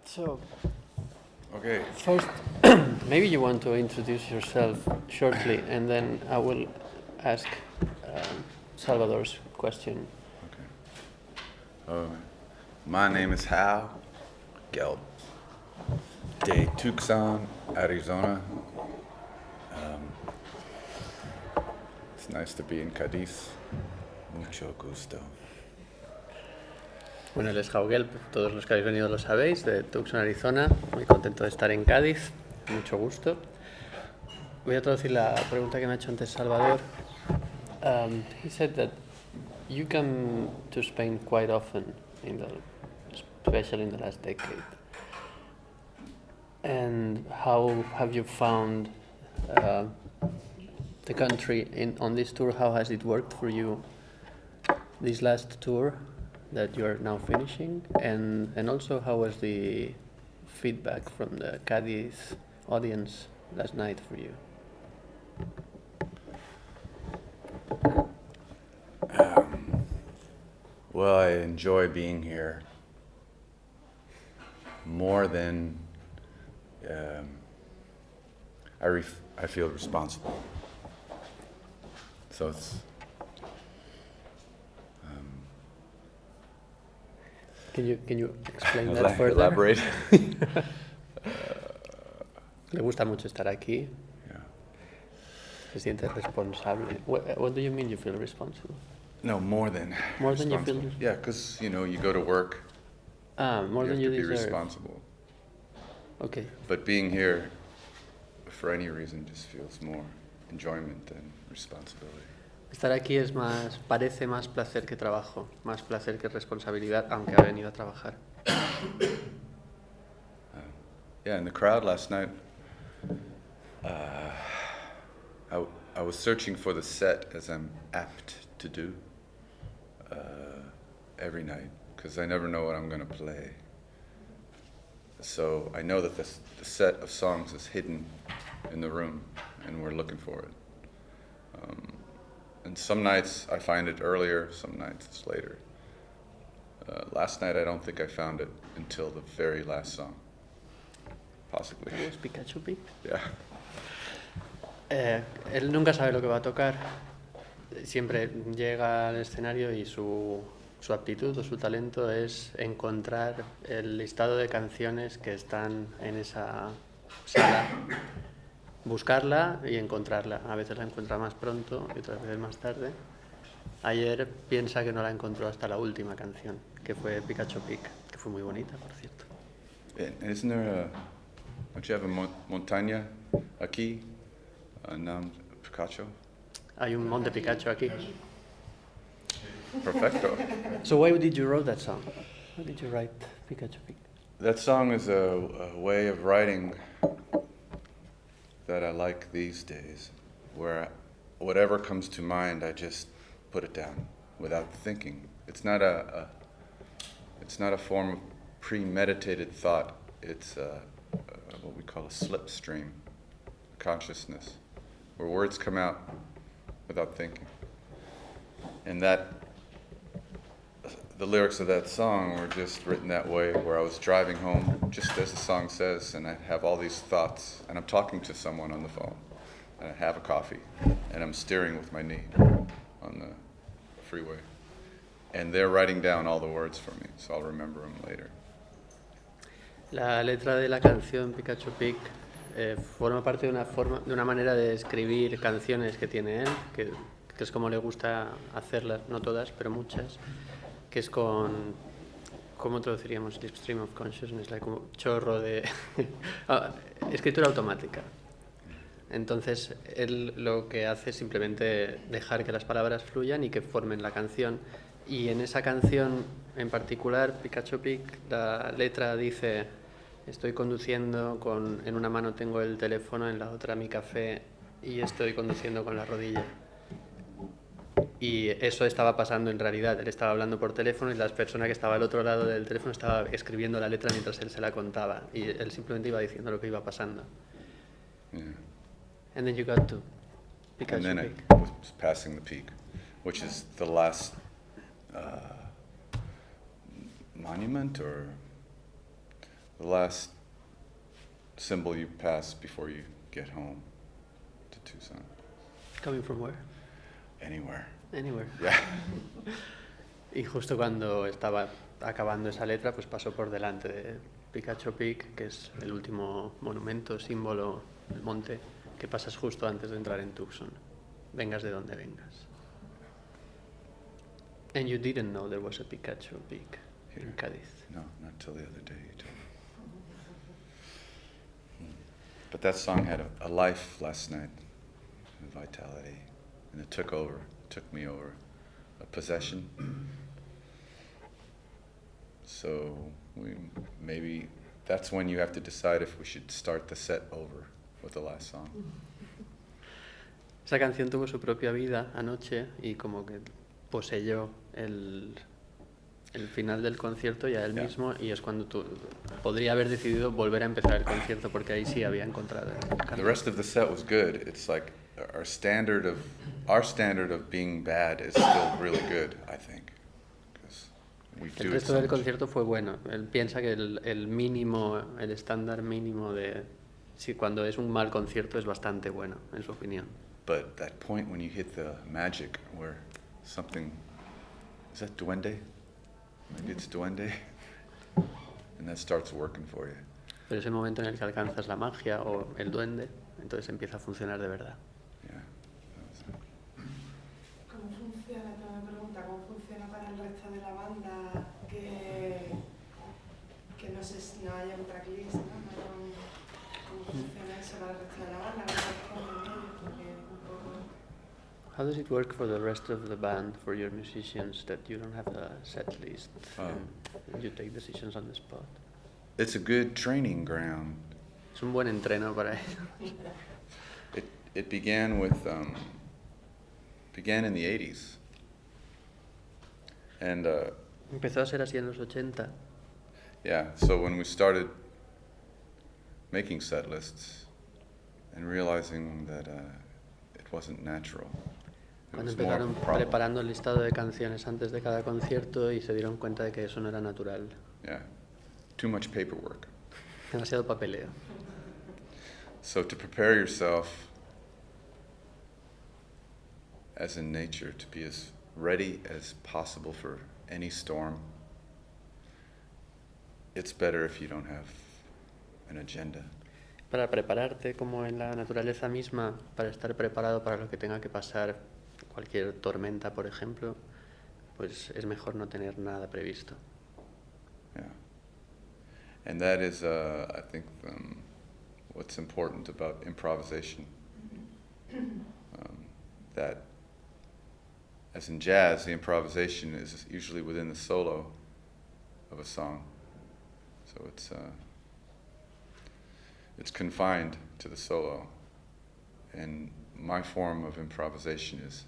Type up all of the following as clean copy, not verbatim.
So, Okay. first, maybe you want to introduce yourself shortly, and then I will ask Salvador's question. Okay. My name is Howe Gelb, de Tucson, Arizona. It's nice to be in Cádiz. Mucho gusto. Bueno, él es Howe Gelb, todos los que habéis venido lo sabéis, de Tucson, Arizona. Muy contento de estar en Cádiz, mucho gusto. Voy a traducir la pregunta que me ha hecho antes Salvador. He said that you come to Spain quite often, especially in the last decade. And how have you found the country on this tour? How has it worked for you this last tour that you are now finishing? And also, how was the feedback from the Cádiz audience last night for you? Well, I enjoy being here more than I feel responsible. So it's Can you explain that further? Elaborate. Le gusta mucho estar aquí. Yeah. Se siente responsable. What do you mean you feel responsible? No, more than More than you responsible. feel. Yeah, because you go to work. More than you have to be deserve. responsible. Okay. But being here, for any reason, just feels more enjoyment than responsibility. Estar aquí parece más placer que trabajo, más placer que responsabilidad, aunque ha venido a trabajar. Yeah, in the crowd last night, I was searching for the set, as I'm apt to do every night, because I never know what I'm going to play. So I know that the set of songs is hidden in the room, and we're looking for it. And some nights I find it earlier, some nights it's later. Last night I don't think I found it until the very last song. Possibly. ¿Es Pikachu Pic? Yeah. Él nunca sabe lo que va a tocar. Siempre llega al escenario y su aptitud o su talento es encontrar el listado de canciones que están en esa sala. Buscarla y encontrarla. A veces la encuentra más pronto y otras veces más tarde. Ayer piensa que no la encontró hasta la última canción, que fue Pikachu Pic, que fue muy bonita, por cierto. And isn't there don't you have a montaña aquí, named Pikachu? Hay un monte Pikachu aquí. Perfecto. So why did you write that song? Why did you write Pikachu Pic? That song is a way of writing that I like these days, where whatever comes to mind, I just put it down without thinking. It's not a form of premeditated thought. It's what we call a slipstream consciousness, where words come out without thinking. And the lyrics of that song were just written that way, where I was driving home, just as the song says, and I have all these thoughts, and I'm talking to someone on the phone, and I have a coffee, and I'm steering with my knee on the freeway, and they're writing down all the words for me, so I'll remember them later. La letra de la canción Pikachu Pic forma parte de una manera de escribir canciones que tiene él, que es como le gusta hacerlas, no todas, pero muchas, que es con, ¿cómo traduciríamos? Stream of consciousness, como chorro de escritura automática. Entonces él lo que hace es simplemente dejar que las palabras fluyan y que formen la canción. Y en esa canción en particular, Pikachu Pic, la letra dice: estoy conduciendo, en una mano tengo el teléfono, en la otra mi café, y estoy conduciendo con la rodilla. Y eso estaba pasando en realidad. Él estaba hablando por teléfono y la persona que estaba al otro lado del teléfono estaba escribiendo la letra mientras él se la contaba. Y él simplemente iba diciendo lo que iba pasando. Yeah. And then you got to Pikachu And then Pic. I was passing the peak, which is the last monument or the last symbol you pass before you get home to Tucson. Coming from where? Anywhere. Anywhere. Yeah. Y justo cuando estaba acabando esa letra, pues pasó por delante de Picacho Peak, que es el último monumento, símbolo, el monte, que pasas justo antes de entrar en Tucson, vengas de donde vengas. And you didn't know there was a Picacho Peak in Cádiz? No, not till the other day you told me. But that song had a life last night, a vitality, and it took me over, a possession. So maybe that's when you have to decide if we should start the set over with the last song. Esa canción tuvo su propia vida anoche y como que poseyó el final del concierto y a él mismo, y es cuando tú podría haber decidido volver a empezar el concierto porque ahí sí había encontrado el canto. The rest of the set was good. It's like our standard of being bad is still really good, I think. El resto del concierto fue bueno. Él piensa que el mínimo, el estándar mínimo de si cuando es un mal concierto es bastante bueno, en su opinión. But that point when you hit the magic where something, is that duende? Maybe it's duende, and that starts working for you. Pero es el momento en el que alcanzas la magia o el duende, entonces empieza a funcionar de verdad. Yeah. ¿Cómo funciona? Otra pregunta, ¿cómo funciona para el resto de la banda que no sé si no haya un tracklist, ¿no? ¿Cómo funciona eso para el resto de la banda? How does it work for the rest of the band, for your musicians, that you don't have a set list and you take decisions on the spot? It's a good training ground. Es un buen entreno para ellos. It began in the 80s. And Empezó a ser así en los 80. yeah, so when we started making set lists and realizing that it wasn't natural. Cuando empezaron preparando el listado de canciones antes de cada concierto y se dieron cuenta de que eso no era natural. Yeah, too much paperwork. Demasiado papeleo. So to prepare yourself, as in nature, to be as ready as possible for any storm, it's better if you don't have an agenda. Para prepararte como en la naturaleza misma, para estar preparado para lo que tenga que pasar, cualquier tormenta, por ejemplo, pues es mejor no tener nada previsto. Yeah. And that is, I think, what's important about improvisation. That, as in jazz, the improvisation is usually within the solo of a song. So it's confined to the solo. And my form of improvisation is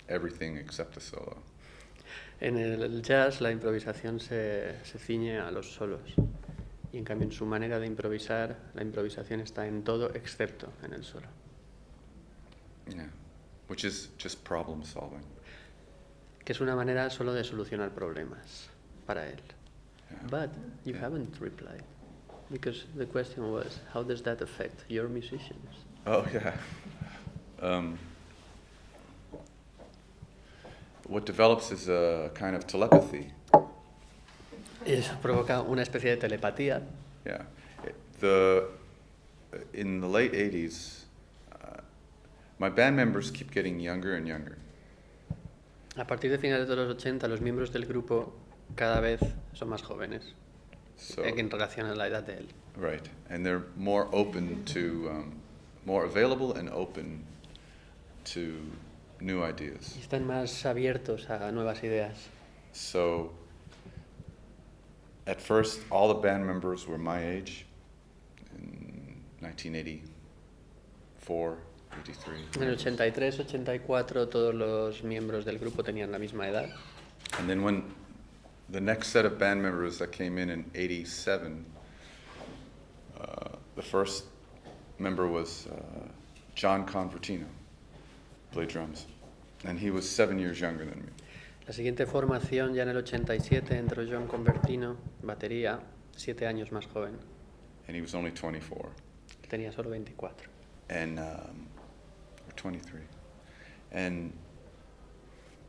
everything except the solo. En el jazz la improvisación se ciñe a los solos y en cambio en su manera de improvisar la improvisación está en todo excepto en el solo. Yeah, which is just problem solving. Que es una manera solo de solucionar problemas para él. Yeah. But you haven't replied because the question was how does that affect your musicians? Oh yeah. What develops is a kind of telepathy. Y eso provoca una especie de telepatía. Yeah. In the late 80s, my band members keep getting younger and younger. A partir de finales de los 80, los miembros del grupo cada vez son más jóvenes en relación a la edad de él. Right, and they're more open to, more available and open to new ideas. Y están más abiertos a nuevas ideas. So, at first, all the band members were my age, in 1984, 83. En el 83, 84, todos los miembros del grupo tenían la misma edad. And then when the next set of band members that came in 87, the first member was John Convertino, played drums, and he was 7 years younger than me. La siguiente formación, ya en el 87, entró John Convertino, batería, 7 años más joven. And he was only 24. Tenía solo 24. And, or 23. And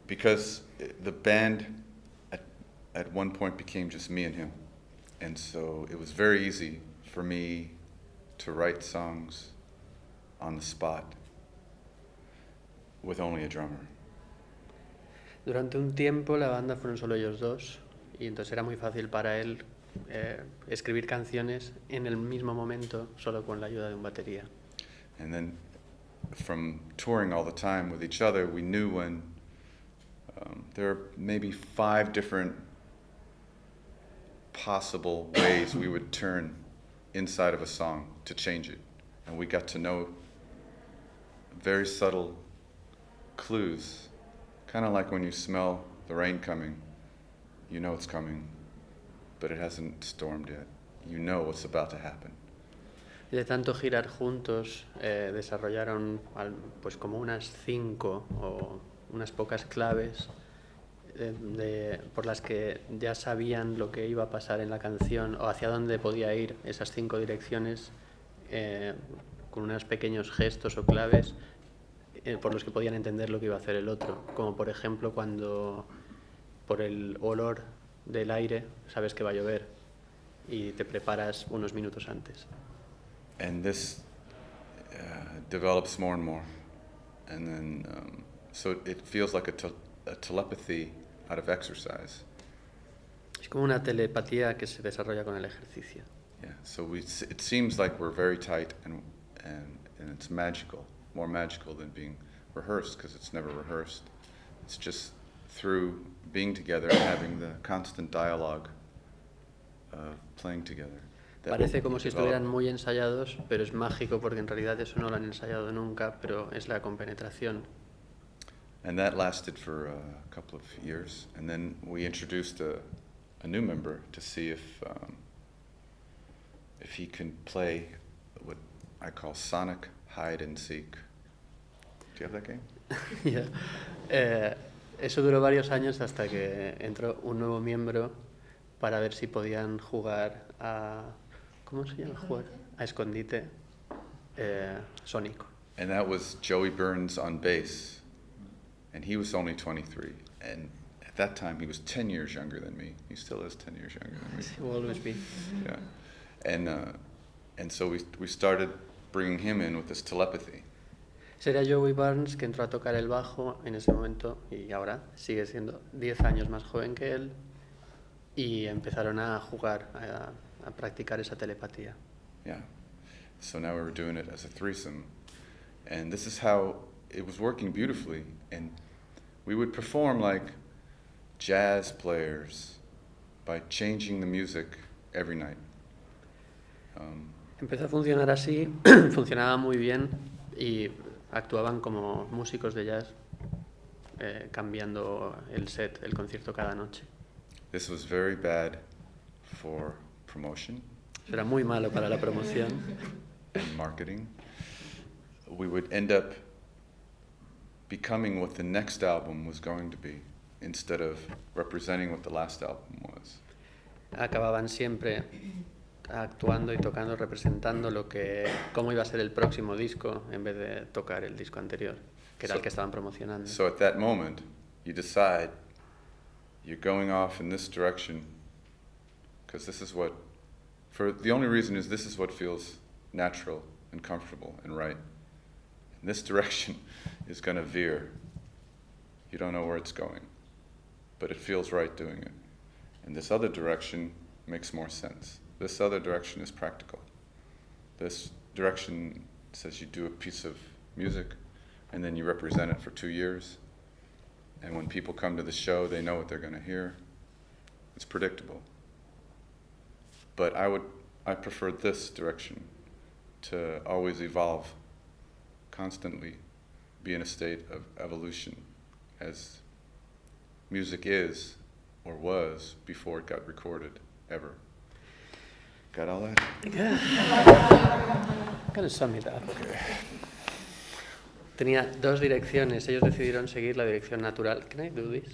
because the band at one point became just me and him. And so it was very easy for me to write songs on the spot with only a drummer. Durante un tiempo la banda fueron solo ellos dos y entonces era muy fácil para él escribir canciones en el mismo momento solo con la ayuda de un batería. And then from touring all the time with each other, we knew when there are maybe 5 different possible ways we would turn inside of a song to change it. And we got to know very subtle clues, kind of like when you smell the rain coming, you know it's coming, but it hasn't stormed yet. You know what's about to happen. Y de tanto girar juntos, desarrollaron pues como unas 5 o unas pocas claves por las que ya sabían lo que iba a pasar en la canción o hacia dónde podía ir esas 5 direcciones con unos pequeños gestos o claves por los que podían entender lo que iba a hacer el otro. Como por ejemplo cuando por el olor del aire sabes que va a llover y te preparas unos minutos antes. And this develops more and more. And then, so it feels like a telepathy out of exercise. Es como una telepatía que se desarrolla con el ejercicio. Yeah, so it seems like we're very tight and it's magical, more magical than being rehearsed, because it's never rehearsed. It's just through being together and having the constant dialogue of playing together. Parece como si estuvieran muy ensayados, pero es mágico porque en realidad eso no lo han ensayado nunca, pero es la compenetración. And that lasted for a couple of years, and then we introduced a new member to see if he can play what I call sonic hide and seek. Do you have that game? Yeah. Eso duró varios años hasta que entró un nuevo miembro para ver si podían jugar a... ¿Cómo se llama? Jugar a escondite sónico. And that was Joey Burns on bass, and he was only 23, and at that time he was 10 years younger than me. He still is 10 years younger than me. He will always be. Yeah, and so we started bringing him in with this telepathy. Sería Joey Burns que entró a tocar el bajo en ese momento y ahora sigue siendo 10 años más joven que él y empezaron a jugar, a practicar esa telepatía. Yeah, so now we were doing it as a threesome, and this is how it was working beautifully, and we would perform like jazz players by changing the music every night. Empezó a funcionar así, funcionaba muy bien y actuaban como músicos de jazz cambiando el set, el concierto cada noche. This was very bad for promotion. Eso era muy malo para la promoción. And marketing. We would end up becoming what the next album was going to be instead of representing what the last album was. Acababan siempre actuando y tocando, representando cómo iba a ser el próximo disco en vez de tocar el disco anterior, que era el que estaban promocionando. So at that moment, you decide you're going off in this direction because this is what, the only reason is this is what feels natural and comfortable and right. And this direction is going to veer. You don't know where it's going, but it feels right doing it. And this other direction makes more sense. This other direction is practical. This direction says you do a piece of music and then you represent it for 2 years. And when people come to the show, they know what they're going to hear. It's predictable. But I prefer this direction to always evolve, constantly be in a state of evolution as music is or was before it got recorded, ever. Got all that? Yeah. Kind of sum it up. Okay. Tenía dos direcciones. Ellos decidieron seguir la dirección natural. Can I do this?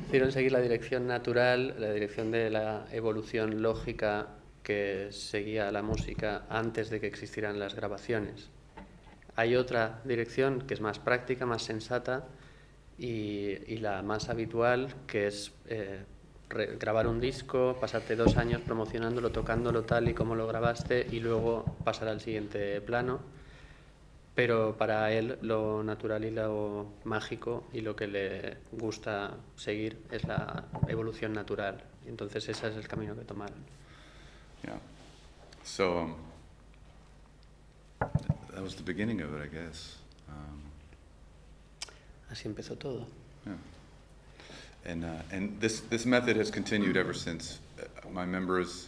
Decidieron seguir la dirección natural, la dirección de la evolución lógica que seguía la música antes de que existieran las grabaciones. Hay otra dirección que es más práctica, más sensata y la más habitual, que es grabar un disco, pasarte 2 años promocionándolo, tocándolo tal y como lo grabaste y luego pasar al siguiente plano. Pero para él lo natural y lo mágico y lo que le gusta seguir es la evolución natural. Entonces ese es el camino que tomaron. Yeah. So that was the beginning of it, I guess. Así empezó todo. Yeah. And this method has continued ever since. My members,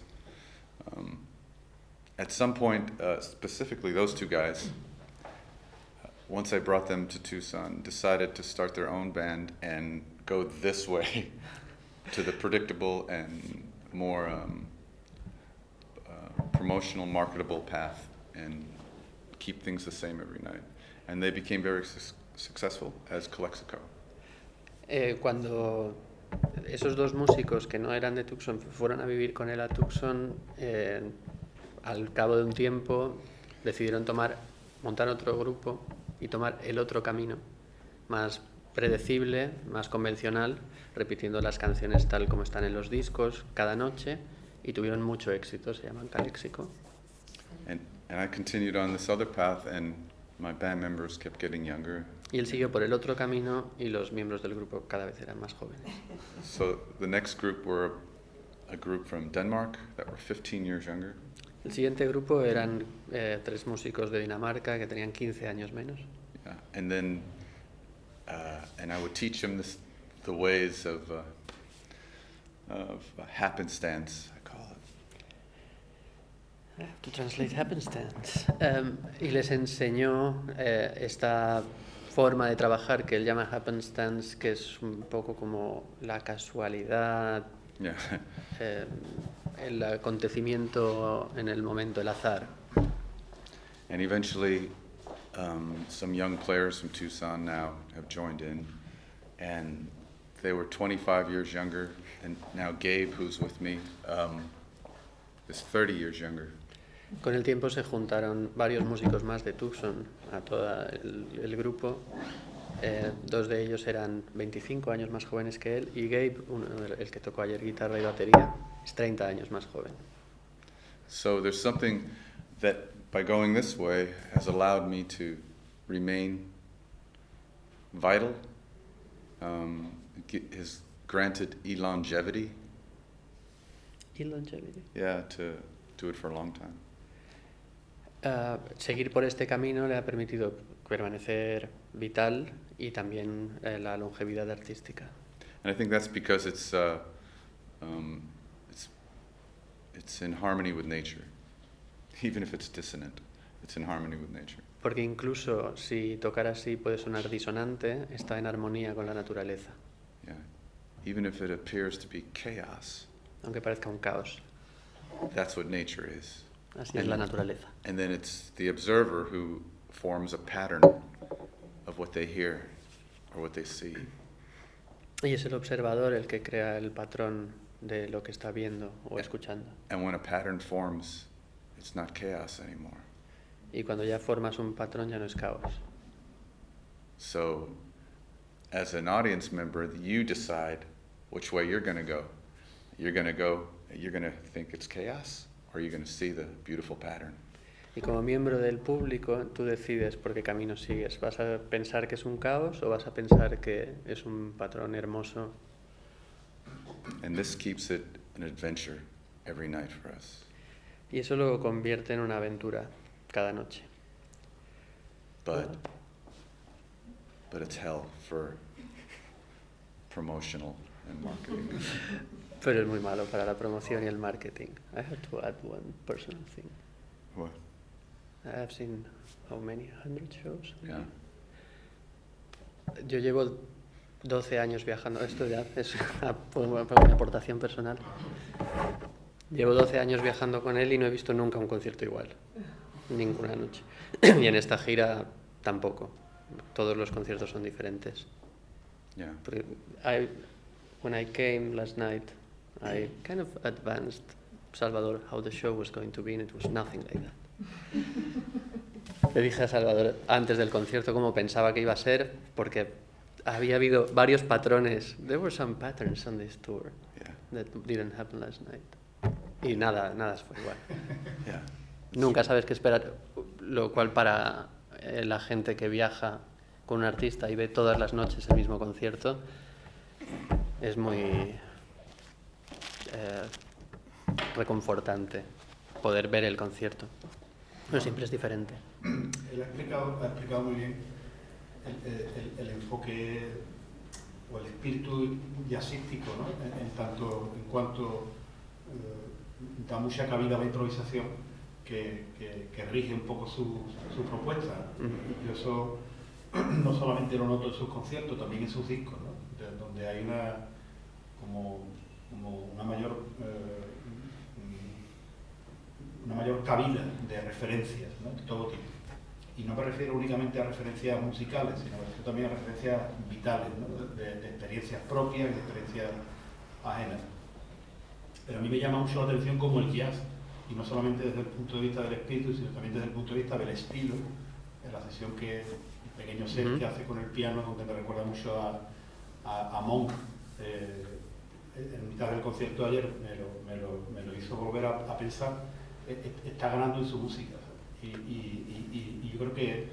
at some point, specifically those two guys, once I brought them to Tucson, decided to start their own band and go this way to the predictable and more promotional, marketable path and keep things the same every night. And they became very successful as Calexico. Cuando esos dos músicos que no eran de Tucson fueron a vivir con él a Tucson, al cabo de un tiempo decidieron montar otro grupo y tomar el otro camino, más predecible, más convencional, repitiendo las canciones tal como están en los discos cada noche, y tuvieron mucho éxito. Se llaman Calexico. And I continued on this other path, and my band members kept getting younger. Y él siguió por el otro camino y los miembros del grupo cada vez eran más jóvenes. So the next group were a group from Denmark that were 15 years younger. El siguiente grupo eran 3 músicos de Dinamarca que tenían 15 años menos. Yeah. And then and I would teach them the ways of happenstance, I call it. I have to translate happenstance. Y les enseñó esta forma de trabajar que él llama happenstance, que es un poco como la casualidad, Yeah. El acontecimiento en el momento, el azar. And eventually, some young players from Tucson now have joined in, and they were 25 years younger, and now Gabe, who's with me, is 30 years younger. Con el tiempo se juntaron varios músicos más de Tucson a todo el grupo. 2 de ellos eran 25 años más jóvenes que él, y Gabe, el que tocó ayer guitarra y batería, es 30 años más joven. So there's something that, by going this way, has allowed me to remain vital, has granted longevity. Longevity. Yeah, to do it for a long time. Seguir por este camino le ha permitido permanecer vital y también la longevidad artística. And I think that's because it's in harmony with nature. Even if it's dissonant, it's in harmony with nature. Porque incluso si tocar así puede sonar disonante, está en armonía con la naturaleza. Yeah. Even if it appears to be chaos, Aunque parezca un caos, that's what nature is. así es la naturaleza. And then it's the observer who forms a pattern of what they hear or what they see. Y es el observador el que crea el patrón de lo que está viendo o escuchando. And when a pattern forms, it's not chaos anymore. Y cuando ya formas un patrón ya no es caos. So, as an audience member, you decide which way you're going to go. You're going to think it's chaos, or you're going to see the beautiful pattern. Y como miembro del público, tú decides por qué camino sigues. ¿Vas a pensar que es un caos o vas a pensar que es un patrón hermoso? And this keeps it an adventure every night for us. Y eso lo convierte en una aventura cada noche. But it's hell for promotional and marketing. Pero es muy malo para la promoción y el marketing. I have to add one personal thing. What? I have seen how many 100 shows. Yeah. Yo llevo 12 años viajando. Esto ya es una aportación personal. Llevo 12 años viajando con él y no he visto nunca un concierto igual. Ninguna noche. Y en esta gira tampoco. Todos los conciertos son diferentes. Yeah. Porque when I came last night, I kind of advanced Salvador how the show was going to be, and it was nothing like that. Le dije a Salvador antes del concierto cómo pensaba que iba a ser, porque había habido varios patrones. There were some patterns on this tour that didn't happen last night. Y nada fue igual. Yeah. Nunca sabes qué esperar, lo cual para la gente que viaja con un artista y ve todas las noches el mismo concierto es muy reconfortante poder ver el concierto. Pero siempre es diferente. Él ha explicado muy bien el enfoque o el espíritu jazzístico, ¿no? En cuanto da mucha cabida a la improvisación que rige un poco su propuesta. Yo eso no solamente lo noto en sus conciertos, también en sus discos, ¿no? Donde hay como una mayor cabida de referencias, ¿no? De todo tipo. Y no me refiero únicamente a referencias musicales, sino me refiero también a referencias vitales, ¿no? de experiencias propias y de experiencias ajenas. Pero a mí me llama mucho la atención como el jazz, y no solamente desde el punto de vista del espíritu, sino también desde el punto de vista del estilo, en la sesión el pequeño set que hace con el piano, donde me recuerda mucho a Monk. En mitad del concierto de ayer me lo hizo volver a pensar. Está ganando en su música, y yo creo que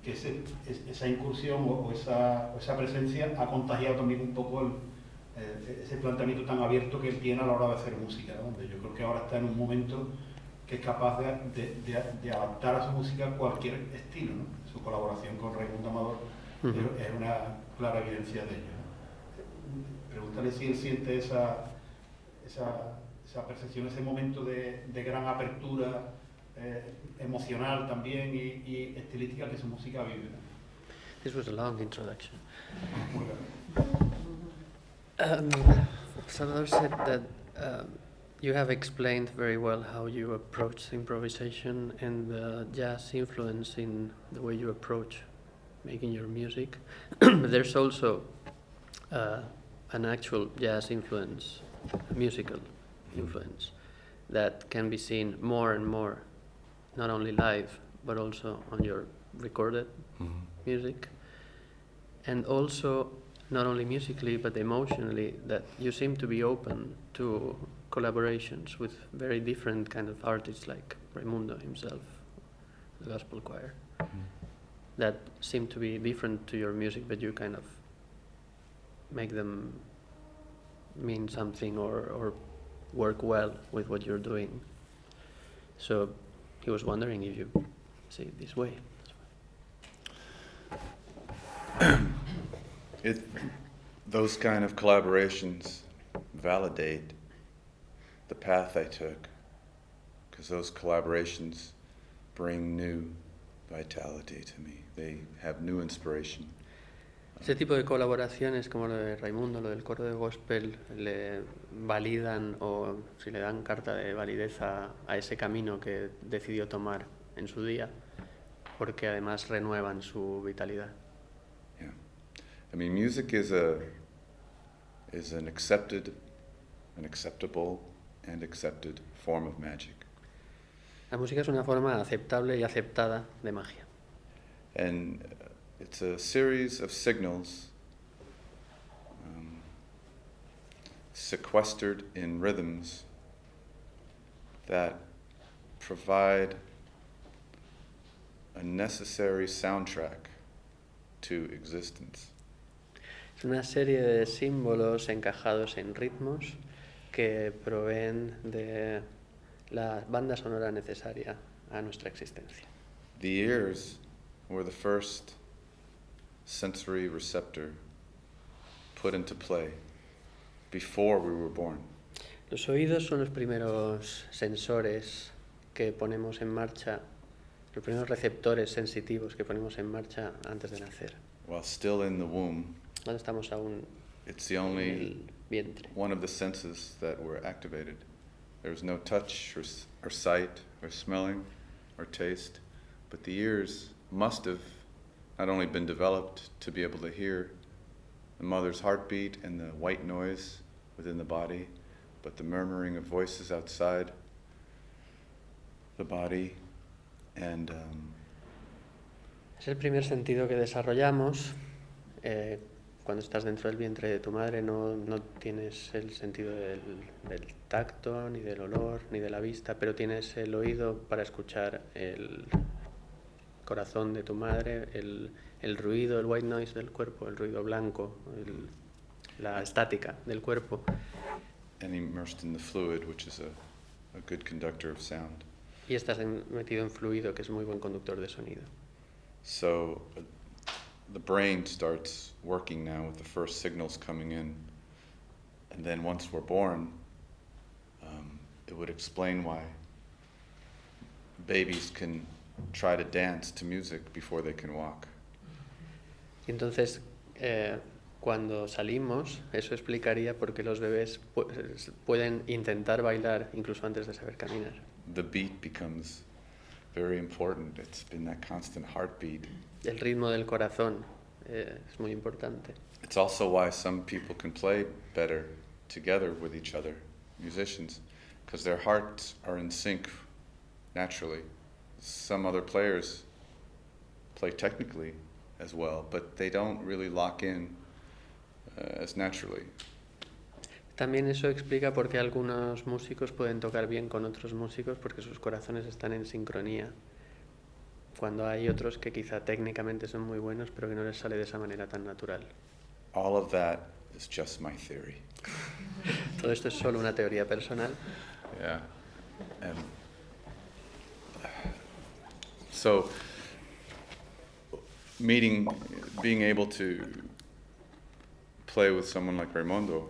esa incursión o esa presencia ha contagiado también un poco ese planteamiento tan abierto que él tiene a la hora de hacer música, ¿no? Donde yo creo que ahora está en un momento que es capaz de adaptar a su música cualquier estilo, ¿no? Su colaboración con Raimundo Amador es una clara evidencia de ello, ¿no? Pregúntale si él siente esa percepción, ese momento de gran apertura emocional también y estilística que su música vive, ¿no? This was a long introduction. Salvador said that you have explained very well how you approach improvisation and the jazz influence in the way you approach making your music. But there's also an actual jazz influence, musical influence, that can be seen more and more, not only live, but also on your recorded music. And also, not only musically, but emotionally, that you seem to be open to collaborations with very different kind of artists, like Raimundo himself, the gospel choir, that seem to be different to your music, but you kind of make them mean something or work well with what you're doing. So he was wondering if you see it this way. Those kind of collaborations validate the path I took, because those collaborations bring new vitality to me. They have new inspiration. Ese tipo de colaboraciones, como lo de Raimundo, lo del coro de gospel, le validan o si le dan carta de validez a ese camino que decidió tomar en su día, porque además renuevan su vitalidad. Yeah. I mean, music is an acceptable and accepted form of magic. La música es una forma aceptable y aceptada de magia. And it's a series of signals sequestered in rhythms that provide a necessary soundtrack to existence. Es una serie de símbolos encajados en ritmos que proveen de la banda sonora necesaria a nuestra existencia. The ears were the first sensory receptor put into play before we were born. Los oídos son los primeros sensores que ponemos en marcha, los primeros receptores sensitivos que ponemos en marcha antes de nacer. While still in the womb, Cuando estamos aún it's the en only el vientre. one of the senses that were activated. There was no touch or sight or smelling or taste, but the ears must have not only been developed to be able to hear the mother's heartbeat and the white noise within the body, but the murmuring of voices outside the body. And es el primer sentido que desarrollamos. Cuando estás dentro del vientre de tu madre no tienes el sentido del tacto, ni del olor, ni de la vista, pero tienes el oído para escuchar el corazón de tu madre, el ruido, el white noise del cuerpo, el ruido blanco, la estática del cuerpo. And immersed in the fluid, which is a good conductor of sound. Y estás metido en fluido, que es muy buen conductor de sonido. So the brain starts working now with the first signals coming in. And then once we're born, it would explain why babies can try to dance to music before they can walk. Y entonces, cuando salimos, eso explicaría por qué los bebés pueden intentar bailar incluso antes de saber caminar. The beat becomes very important. It's been that constant heartbeat. El ritmo del corazón es muy importante. It's also why some people can play better together with each other, musicians, because their hearts are in sync naturally. Some other players play technically as well, but they don't really lock in as naturally. También eso explica por qué algunos músicos pueden tocar bien con otros músicos, porque sus corazones están en sincronía. Cuando hay otros que quizá técnicamente son muy buenos, pero que no les sale de esa manera tan natural. All of that is just my theory. Todo esto es solo una teoría personal. Yeah. And so being able to play with someone like Raimundo,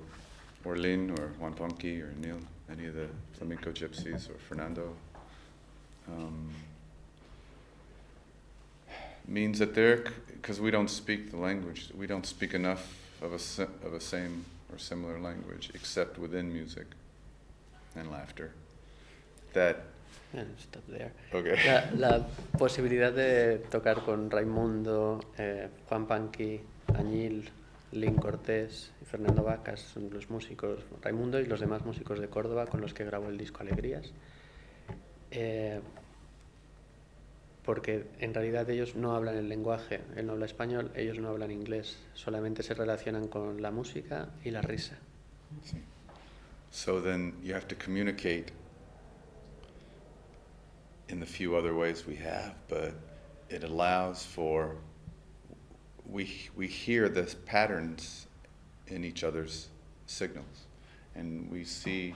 or Lin, or Juan Ponky, or Neil, any of the flamenco gypsies, or Fernando, means that because we don't speak the language, we don't speak enough of a same or similar language, except within music and laughter. That Stop there. okay. La posibilidad de tocar con Raimundo, Juan Panqui, Añil, Lin Cortés y Fernando Vacas son los músicos, Raimundo y los demás músicos de Córdoba con los que grabó el disco Alegrías. Porque en realidad ellos no hablan el lenguaje, él no habla español, ellos no hablan inglés, solamente se relacionan con la música y la risa. So then you have to communicate in the few other ways we have, but it allows for, we hear the patterns in each other's signals, and we see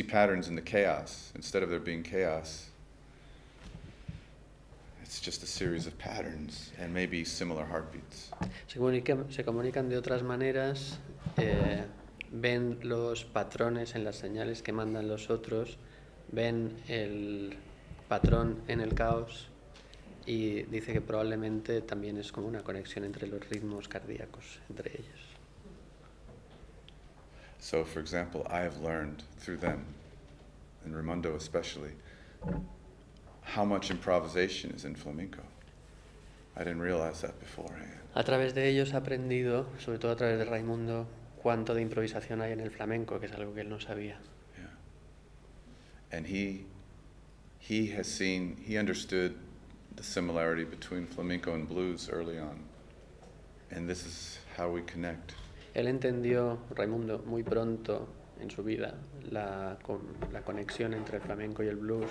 patterns in the chaos. Instead of there being chaos, it's just a series of patterns and maybe similar heartbeats. Se comunican de otras maneras, ven los patrones en las señales que mandan los otros, ven el patrón en el caos y dice que probablemente también es como una conexión entre los ritmos cardíacos entre ellos. So, for example, I have learned through them, and Raimundo especially, how much improvisation is in flamenco. I didn't realize that beforehand. A través de ellos he aprendido, sobre todo a través de Raimundo, cuánto de improvisación hay en el flamenco, que es algo que él no sabía. Yeah. And he understood the similarity between flamenco and blues early on. And this is how we connect. Él entendió, Raimundo, muy pronto en su vida la conexión entre el flamenco y el blues,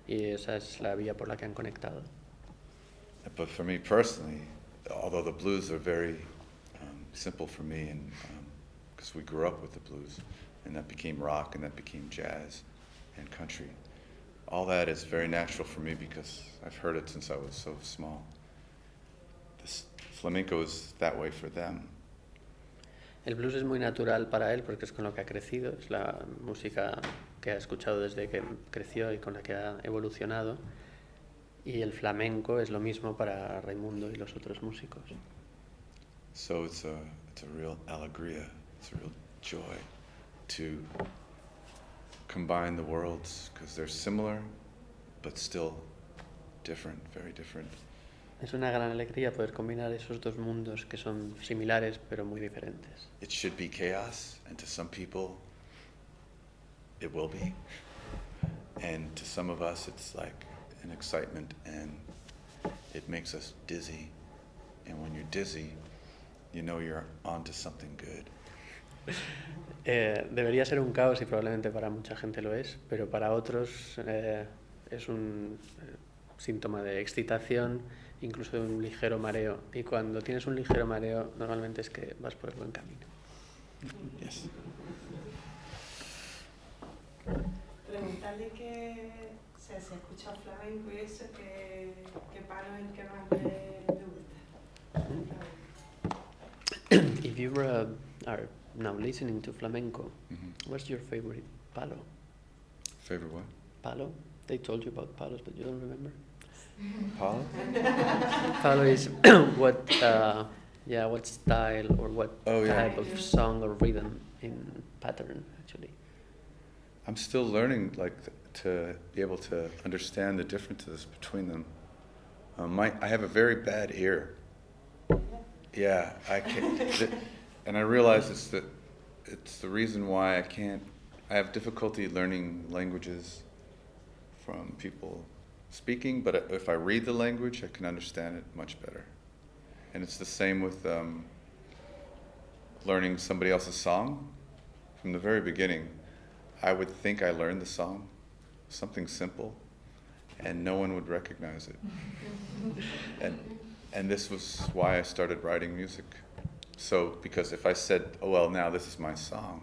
y esa es la vía por la que han conectado. But for me personally, although the blues are very simple for me, and because we grew up with the blues, and that became rock, and that became jazz and country, all that is very natural for me because I've heard it since I was so small. This flamenco is that way for them. El blues es muy natural para él porque es con lo que ha crecido, es la música que ha escuchado desde que creció y con la que ha evolucionado. Y el flamenco es lo mismo para Raimundo y los otros músicos. So it's a real alegría, it's a real joy to combine the worlds because they're similar but still different, very different. Es una gran alegría poder combinar esos dos mundos que son similares pero muy diferentes. It should be chaos, and to some people, it will be. And to some of us, it's like an excitement, and it makes us dizzy. And when you're dizzy, you know you're onto something good. Debería ser un caos y probablemente para mucha gente lo es, pero para otros es un síntoma de excitación, incluso de un ligero mareo. Y cuando tienes un ligero mareo, normalmente es que vas por el buen camino. Yes. Preguntarle que se escucha flamenco y eso, que palo es el que más le gusta. If you are now listening to flamenco, what's your favorite palo? Favorite what? Palo? They told you about palos, but you don't remember? Paula? Palo is what style or what type of song or rhythm in pattern, actually. I'm still learning, to be able to understand the differences between them. I have a very bad ear. Yeah, I can't. And I realize it's the reason why I have difficulty learning languages from people speaking, but if I read the language, I can understand it much better. And it's the same with learning somebody else's song. From the very beginning, I would think I learned the song, something simple, and no one would recognize it. And this was why I started writing music. So, because if I said, oh, well, now this is my song,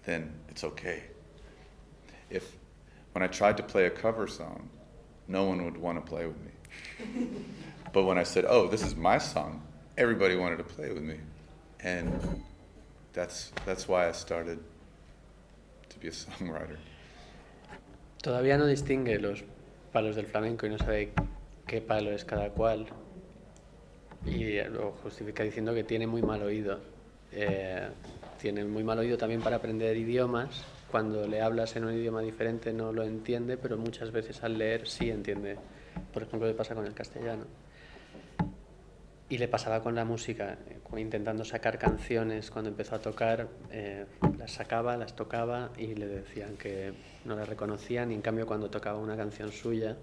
then it's okay. When I tried to play a cover song, no one would want to play with me. But when I said, oh, this is my song, everybody wanted to play with me. And that's why I started to be a songwriter. Todavía no distingue los palos del flamenco y no sabe qué palo es cada cual. Y lo justifica diciendo que tiene muy mal oído. Tiene muy mal oído también para aprender idiomas. Cuando le hablas en un idioma diferente no lo entiende, pero muchas veces al leer sí entiende. Por ejemplo, le pasa con el castellano. Y le pasaba con la música, intentando sacar canciones. Cuando empezó a tocar, las sacaba, las tocaba y le decían que no las reconocían. Y en cambio, cuando tocaba una canción suya,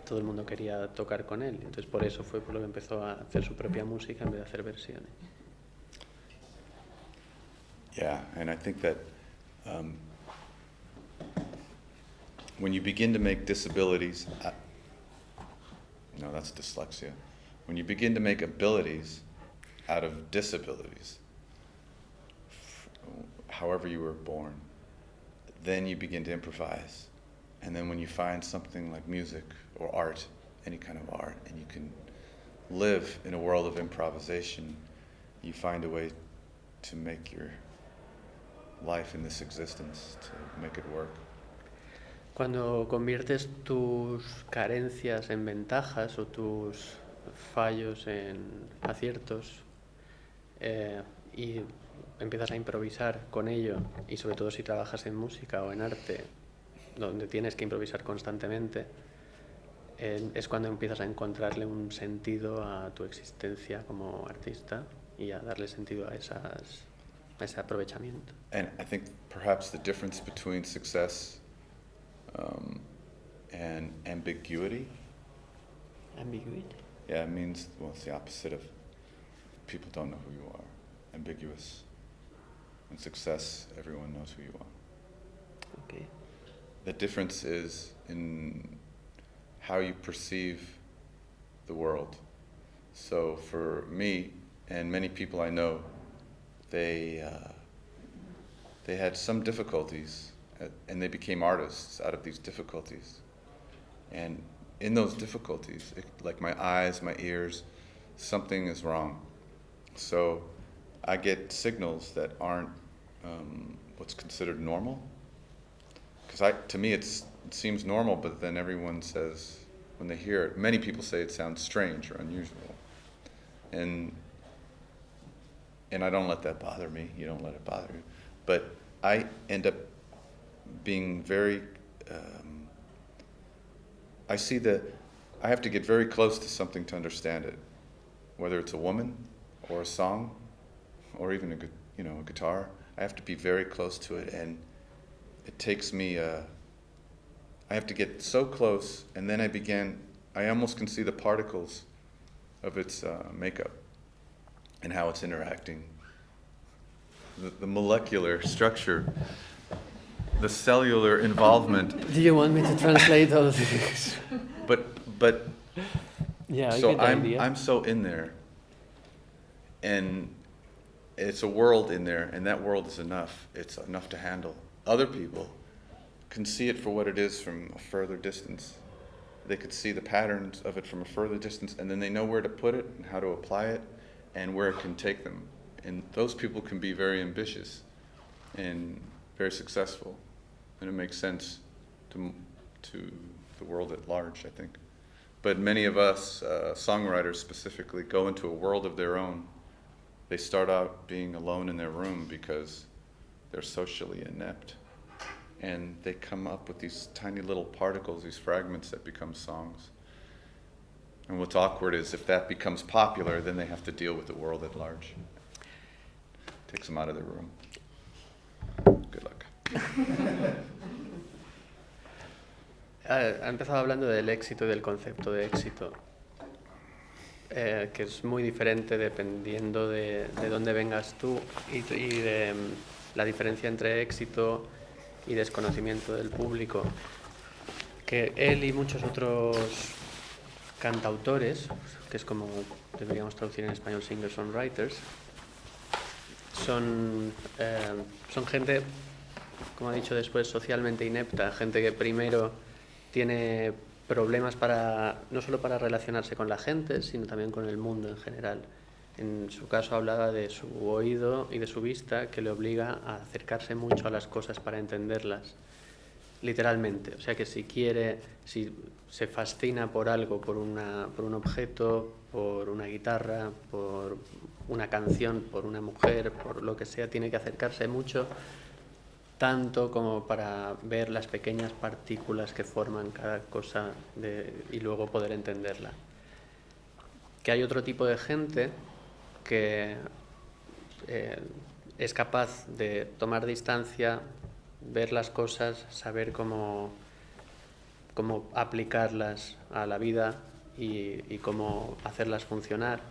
todo el mundo quería tocar con él. Entonces, por eso fue por lo que empezó a hacer su propia música en vez de hacer versiones. Yeah, and I think that when you begin to make disabilities, no, that's dyslexia. When you begin to make abilities out of disabilities, however you were born, then you begin to improvise. And then when you find something like music or art, any kind of art, and you can live in a world of improvisation, you find a way to make your life in this existence, to make it work. Cuando conviertes tus carencias en ventajas o tus fallos en aciertos y empiezas a improvisar con ello, y sobre todo si trabajas en música o en arte, donde tienes que improvisar constantemente, es cuando empiezas a encontrarle un sentido a tu existencia como artista y a darle sentido a ese aprovechamiento. And I think perhaps the difference between success and ambiguity. Ambiguity? Yeah, it means, well, it's the opposite of people don't know who you are. Ambiguous. And success, everyone knows who you are. Okay. The difference is in how you perceive the world. So for me and many people I know, they had some difficulties and they became artists out of these difficulties. And in those difficulties, like my eyes, my ears, something is wrong. So I get signals that aren't what's considered normal. Because to me it seems normal, but then everyone says, when they hear it, many people say it sounds strange or unusual. And I don't let that bother me. You don't let it bother you. But I end up being very, I see I have to get very close to something to understand it, whether it's a woman or a song or even a guitar. I have to be very close to it, and it takes me, I have to get so close, and then I almost can see the particles of its makeup and how it's interacting. The molecular structure, the cellular involvement. Do you want me to translate all of this? But yeah, I so get the idea. I'm so in there, and it's a world in there, and that world is enough. It's enough to handle. Other people can see it for what it is from a further distance. They could see the patterns of it from a further distance, and then they know where to put it and how to apply it and where it can take them. And those people can be very ambitious and very successful, and it makes sense to the world at large, I think. But many of us, songwriters specifically, go into a world of their own. They start out being alone in their room because they're socially inept. And they come up with these tiny little particles, these fragments that become songs. And what's awkward is if that becomes popular, then they have to deal with the world at large. Takes them out of their room. Good luck. Ha empezado hablando del éxito y del concepto de éxito, que es muy diferente dependiendo de dónde vengas tú y de la diferencia entre éxito y desconocimiento del público. Que él y muchos otros cantautores, que es como deberíamos traducir en español singer-songwriters, son gente, como ha dicho después, socialmente inepta, gente que primero tiene problemas no solo para relacionarse con la gente, sino también con el mundo en general. En su caso hablaba de su oído y de su vista, que le obliga a acercarse mucho a las cosas para entenderlas, literalmente. O sea que si se fascina por algo, por un objeto, por una guitarra, por una canción, por una mujer, por lo que sea, tiene que acercarse mucho, tanto como para ver las pequeñas partículas que forman cada cosa y luego poder entenderla. Que hay otro tipo de gente que es capaz de tomar distancia, ver las cosas, saber cómo aplicarlas a la vida y cómo hacerlas funcionar.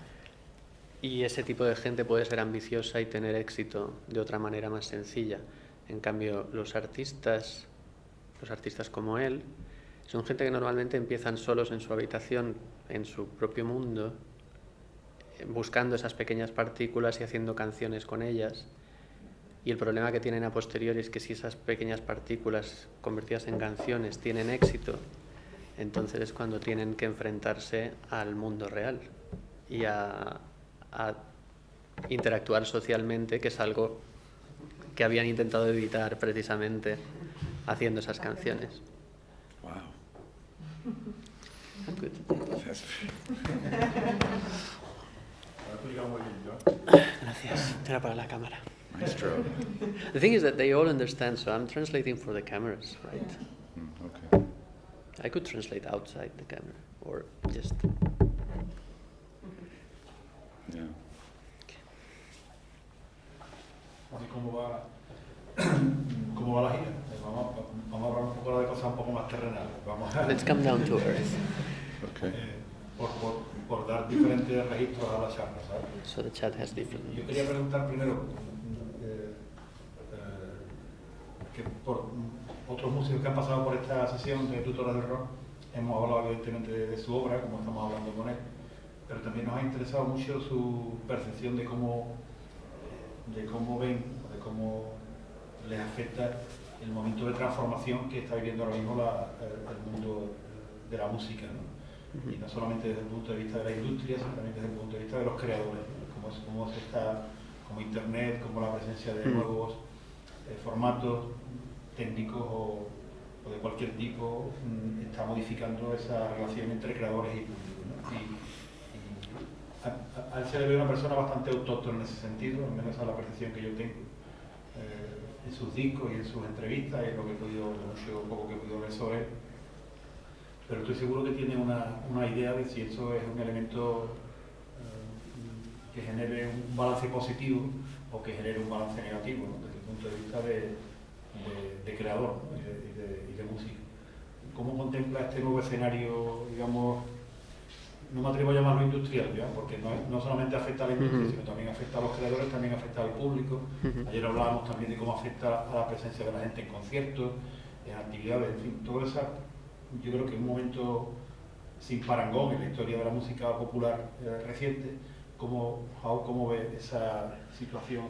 Y ese tipo de gente puede ser ambiciosa y tener éxito de otra manera más sencilla. En cambio, los artistas como él, son gente que normalmente empiezan solos en su habitación, en su propio mundo, buscando esas pequeñas partículas y haciendo canciones con ellas. Y el problema que tienen a posteriori es que si esas pequeñas partículas convertidas en canciones tienen éxito, entonces es cuando tienen que enfrentarse al mundo real y a interactuar socialmente, que es algo que habían intentado evitar precisamente haciendo esas canciones. Wow. I'm good. Gracias. Era para la cámara. Maestro. The thing is that they all understand, so I'm translating for the cameras, right? Okay. I could translate outside the camera, or just... Yeah. Así como va la gira. Vamos a hablar un poco de cosas un poco más terrenales. Let's come down to earth. Okay. Por dar diferentes registros a la charla, ¿sabes? So the chat has different... Yo quería preguntar primero que por otros músicos que han pasado por esta sesión de tutores de rock, hemos hablado evidentemente de su obra, como estamos hablando con él, pero también nos ha interesado mucho su percepción de cómo ven, de cómo les afecta el momento de transformación que está viviendo ahora mismo el mundo de la música, ¿no? Y no solamente desde el punto de vista de la industria, sino también desde el punto de vista de los creadores, ¿no? Como Internet, como la presencia de nuevos formatos técnicos o de cualquier tipo está modificando esa relación entre creadores y público, ¿no? A él se le ve una persona bastante autóctona en ese sentido, al menos esa es la percepción que yo tengo en sus discos y en sus entrevistas y en lo que he podido, lo mucho o poco que he podido ver sobre él. pero estoy seguro que tiene una idea de si eso es un elemento que genere un balance positivo o que genere un balance negativo, ¿no? Desde el punto de vista de creador, ¿no? y de músico. ¿Cómo contempla este nuevo escenario, digamos, no me atrevo a llamarlo industrial, ¿ya? Porque no solamente afecta a la industria, sino también afecta a los creadores, también afecta al público? Ayer hablábamos también de cómo afecta a la presencia de la gente en conciertos, en actividades, en fin, todo eso. Yo creo que en un momento sin parangón en la historia de la música popular reciente, ¿cómo ve esa situación?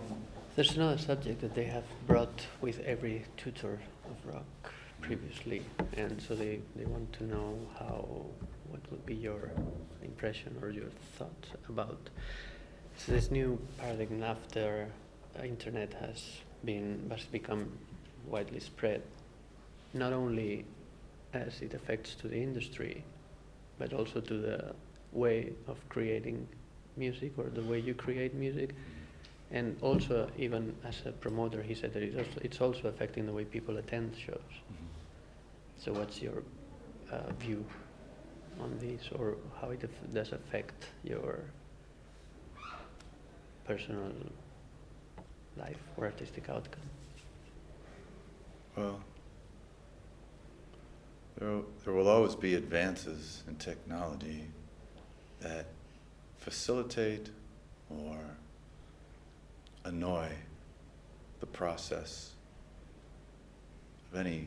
There's another subject that they have brought with every tutor of rock previously, and so they want to know what would be your impression or your thoughts about this new paradigm after internet has become widely spread, not only as it affects to the industry, but also to the way of creating music or the way you create music. And also, even as a promoter, he said that it's also affecting the way people attend shows. So what's your view on this, or how it does affect your personal life or artistic outcome? Well, there will always be advances in technology that facilitate or annoy the process of any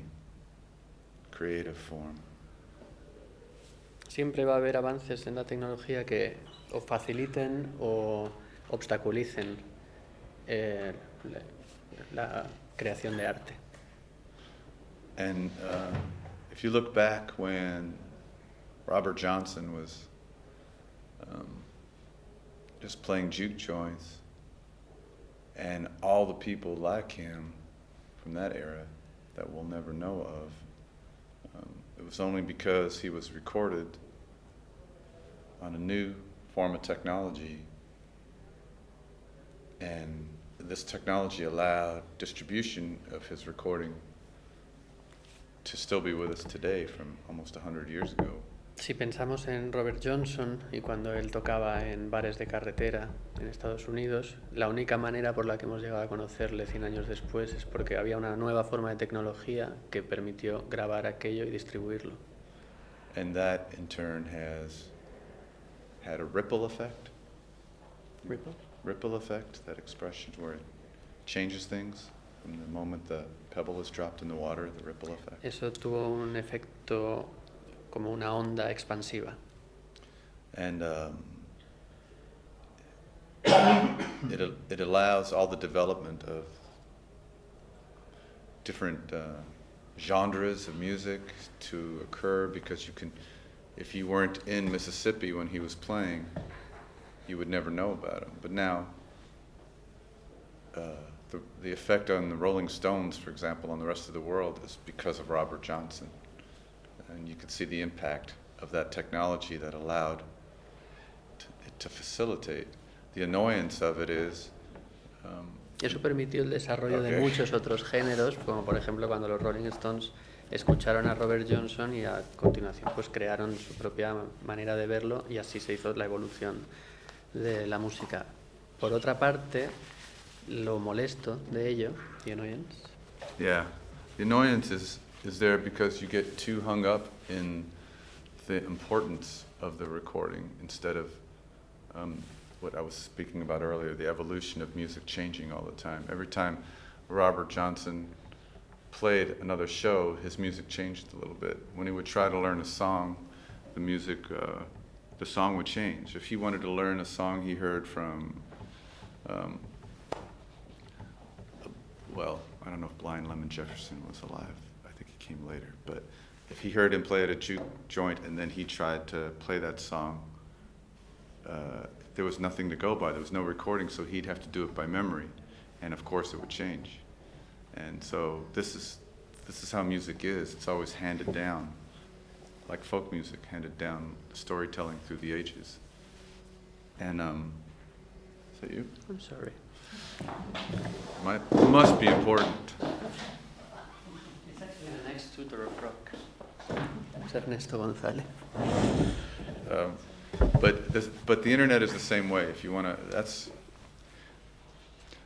creative form. Siempre va a haber avances en la tecnología que o faciliten o obstaculicen la creación de arte. And if you look back when Robert Johnson was just playing juke joints, and all the people like him from that era that we'll never know of, it was only because he was recorded on a new form of technology, and this technology allowed distribution of his recording to still be with us today from almost 100 years ago. Si pensamos en Robert Johnson y cuando él tocaba en bares de carretera en Estados Unidos, la única manera por la que hemos llegado a conocerle 100 años después es porque había una nueva forma de tecnología que permitió grabar aquello y distribuirlo. And that in turn has had a ripple effect. Ripple? Ripple effect, that expression where it changes things from the moment the pebble is dropped in the water, the ripple effect. Eso tuvo un efecto como una onda expansiva. And it allows all the development of different genres of music to occur, because you can, if you weren't in Mississippi when he was playing, you would never know about him. But now, the effect on the Rolling Stones, for example, on the rest of the world is because of Robert Johnson. And you could see the impact of that technology that allowed it to facilitate. The annoyance of it is... Eso permitió el desarrollo de muchos otros géneros, como por ejemplo cuando los Rolling Stones escucharon a Robert Johnson y a continuación pues crearon su propia manera de verlo, y así se hizo la evolución de la música. Por otra parte, lo molesto de ello, the annoyance. Yeah, the annoyance is there because you get too hung up in the importance of the recording instead of what I was speaking about earlier, the evolution of music changing all the time. Every time Robert Johnson played another show, his music changed a little bit. When he would try to learn a song, the song would change. If he wanted to learn a song he heard from, well, I don't know if Blind Lemon Jefferson was alive. I think he came later. But if he heard him play at a juke joint and then he tried to play that song, there was nothing to go by. There was no recording, so he'd have to do it by memory. And of course it would change. And so this is how music is. It's always handed down, like folk music, handed down, storytelling through the ages. And is that you? I'm sorry. Must be important. The next tutor of rock. Es Ernesto González. But the internet is the same way. If you want to,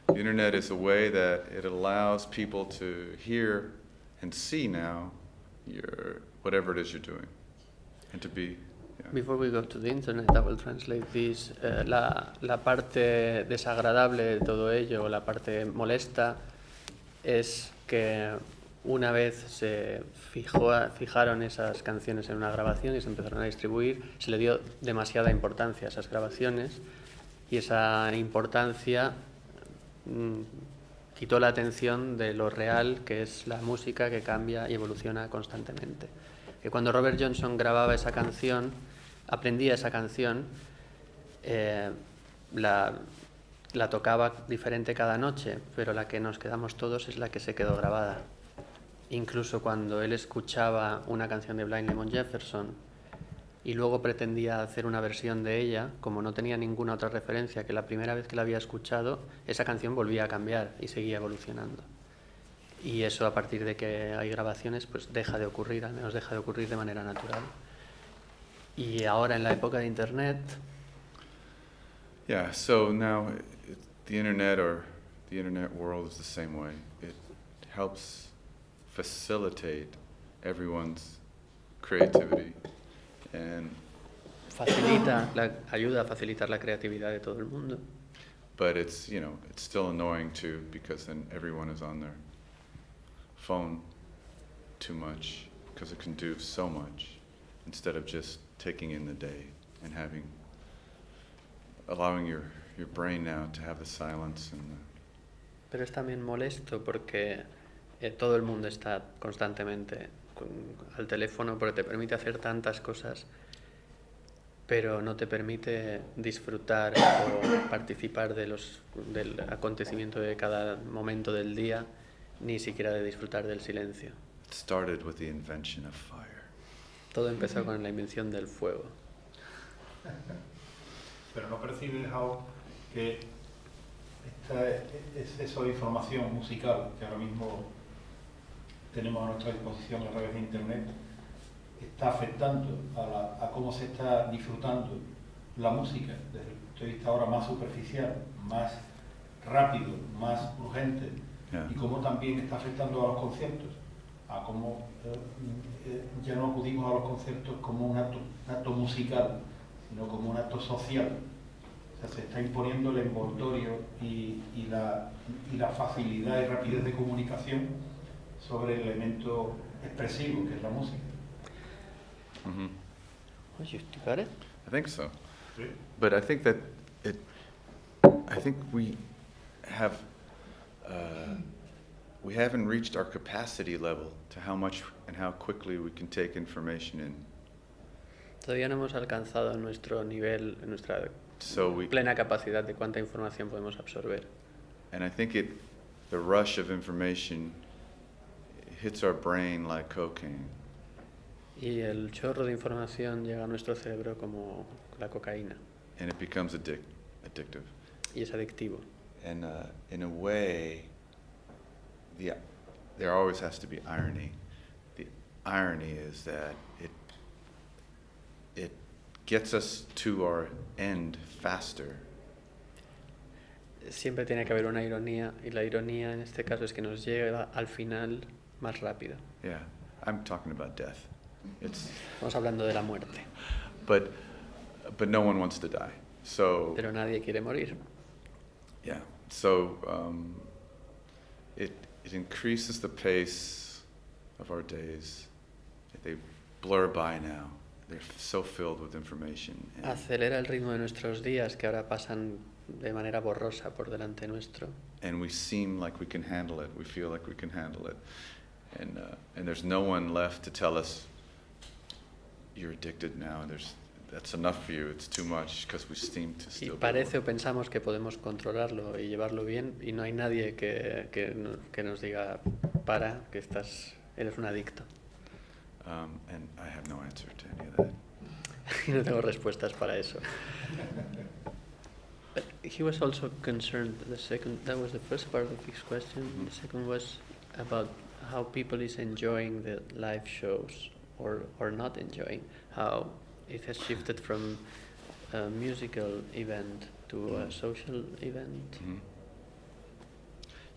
the internet is a way that it allows people to hear and see now whatever it is you're doing, and to be. Yeah. Before we go to the internet, I will translate this. La parte desagradable de todo ello, la parte molesta, es que una vez se fijaron esas canciones en una grabación y se empezaron a distribuir, se le dio demasiada importancia a esas grabaciones y esa importancia quitó la atención de lo real, que es la música que cambia y evoluciona constantemente. Que cuando Robert Johnson grababa esa canción, aprendía esa canción, la tocaba diferente cada noche, pero la que nos quedamos todos es la que se quedó grabada. Incluso cuando él escuchaba una canción de Blind Lemon Jefferson y luego pretendía hacer una versión de ella, como no tenía ninguna otra referencia que la primera vez que la había escuchado, esa canción volvía a cambiar y seguía evolucionando. Y eso, a partir de que hay grabaciones, pues deja de ocurrir, al menos deja de ocurrir de manera natural. Y ahora, en la época de Internet... Yeah, so now the internet world is the same way. It helps facilitate everyone's creativity and ayuda a facilitar la creatividad de todo el mundo. But it's still annoying too, because then everyone is on their phone too much, because it can do so much instead of just taking in the day and allowing your brain now to have the silence and Pero es también molesto porque todo el mundo está constantemente al teléfono, porque te permite hacer tantas cosas, pero no te permite disfrutar o participar del acontecimiento de cada momento del día, ni siquiera de disfrutar del silencio. It started with the invention of fire. Todo empezó con la invención del fuego. Pero no percibes, Howe, que ese exceso de información musical que ahora mismo tenemos a nuestra disposición a través de Internet está afectando a cómo se está disfrutando la música desde el punto de vista ahora más superficial, más rápido, más urgente, y cómo también está afectando a los conciertos, a cómo ya no acudimos a los conciertos como un acto musical, sino como un acto social. O sea, se está imponiendo el envoltorio y la facilidad y rapidez de comunicación sobre el elemento expresivo que es la música. Mm-hmm. You got it? I think so. Sí. But I think that we haven't reached our capacity level to how much and how quickly we can take information in. Todavía no hemos alcanzado nuestro nivel, nuestra plena capacidad de cuánta información podemos absorber. And I think the rush of information hits our brain like cocaine. Y el chorro de información llega a nuestro cerebro como la cocaína. And it becomes addictive. Y es adictivo. And in a way, there always has to be irony. The irony is that it gets us to our end faster. Siempre tiene que haber una ironía, y la ironía en este caso es que nos llega al final más rápido. Yeah, I'm talking about death. Estamos hablando de la muerte. But no one wants to die. So. Pero nadie quiere morir. Yeah. So it increases the pace of our days. They blur by now. They're so filled with information. Acelera el ritmo de nuestros días, que ahora pasan de manera borrosa por delante nuestro. And we seem like we can handle it. We feel like we can handle it. And there's no one left to tell us, you're addicted now. That's enough for you. It's too much, because we seem to still. Y parece o pensamos que podemos controlarlo y llevarlo bien, y no hay nadie que nos diga, que eres un adicto. And I have no answer to any of that. Y no tengo respuestas para eso. But he was also concerned. That was the first part of his question. The second was about how people is enjoying the live shows or not enjoying, how it has shifted from a musical event to a social event. Mm-hmm.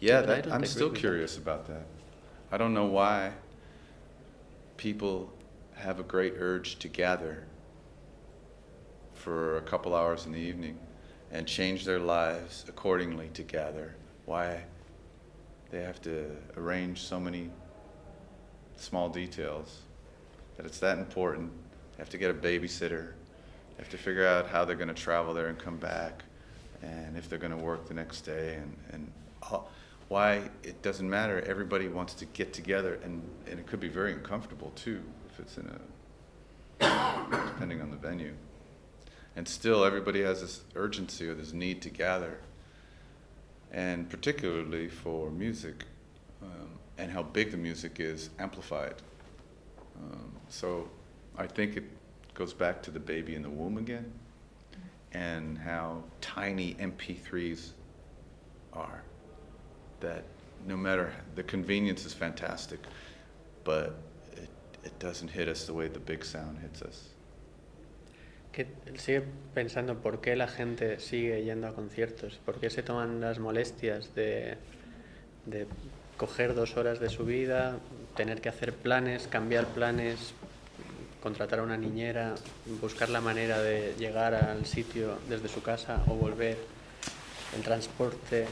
Yeah, But I don't I'm agree still with curious about that. I don't know why people have a great urge to gather for a couple hours in the evening and change their lives accordingly to gather. Why they have to arrange so many small details, that it's that important. They have to get a babysitter. They have to figure out how they're going to travel there and come back, and if they're going to work the next day, and why it doesn't matter. Everybody wants to get together, and it could be very uncomfortable too if it's in depending on the venue. And still everybody has this urgency or this need to gather, and particularly for music, and how big the music is amplified. So I think it goes back to the baby in the womb again, and how tiny MP3s are. That no matter, the convenience is fantastic, but it doesn't hit us the way the big sound hits us. Que sigue pensando por qué la gente sigue yendo a conciertos, por qué se toman las molestias de coger 2 horas de su vida, tener que hacer planes, cambiar planes, contratar a una niñera, buscar la manera de llegar al sitio desde su casa o volver, el transporte,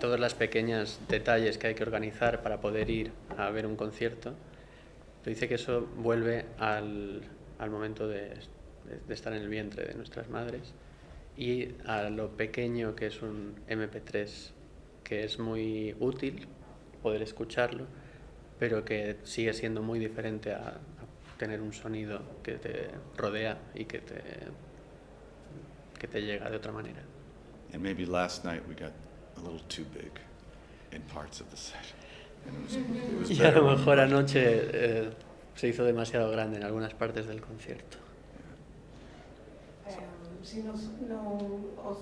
todas las pequeñas detalles que hay que organizar para poder ir a ver un concierto. Dice que eso vuelve al momento de estar en el vientre de nuestras madres y a lo pequeño que es un MP3, que es muy útil poder escucharlo, pero que sigue siendo muy diferente a tener un sonido que te rodea y que te llega de otra manera. And maybe last night we got a little too big in parts of the set. It was Y a lo better. mejor anoche se hizo demasiado grande en algunas partes del concierto. Si no os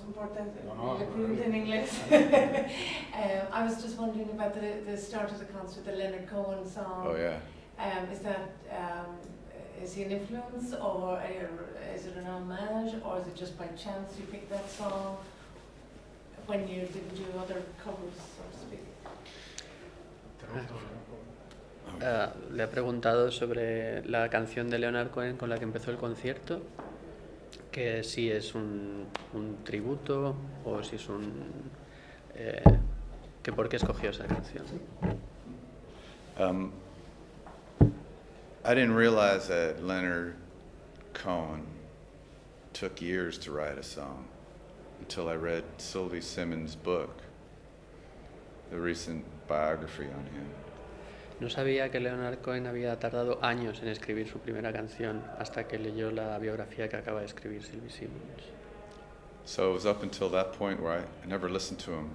importa, No, le pregunto en inglés. I was just wondering about the start of the concert, the Leonard Cohen song. Oh yeah. Is that is he an influence, or is it an homage, or is it just by chance you picked that song when you didn't do other covers, so to speak? Le ha preguntado sobre la canción de Leonard Cohen con la que empezó el concierto, que si es un tributo o si es que por qué escogió esa canción. I didn't realize that Leonard Cohen took years to write a song until I read Sylvie Simmons' book, the recent biography on him. No sabía que Leonard Cohen había tardado años en escribir su primera canción hasta que leyó la biografía que acaba de escribir Sylvie Simmons. So it was up until that point where I never listened to him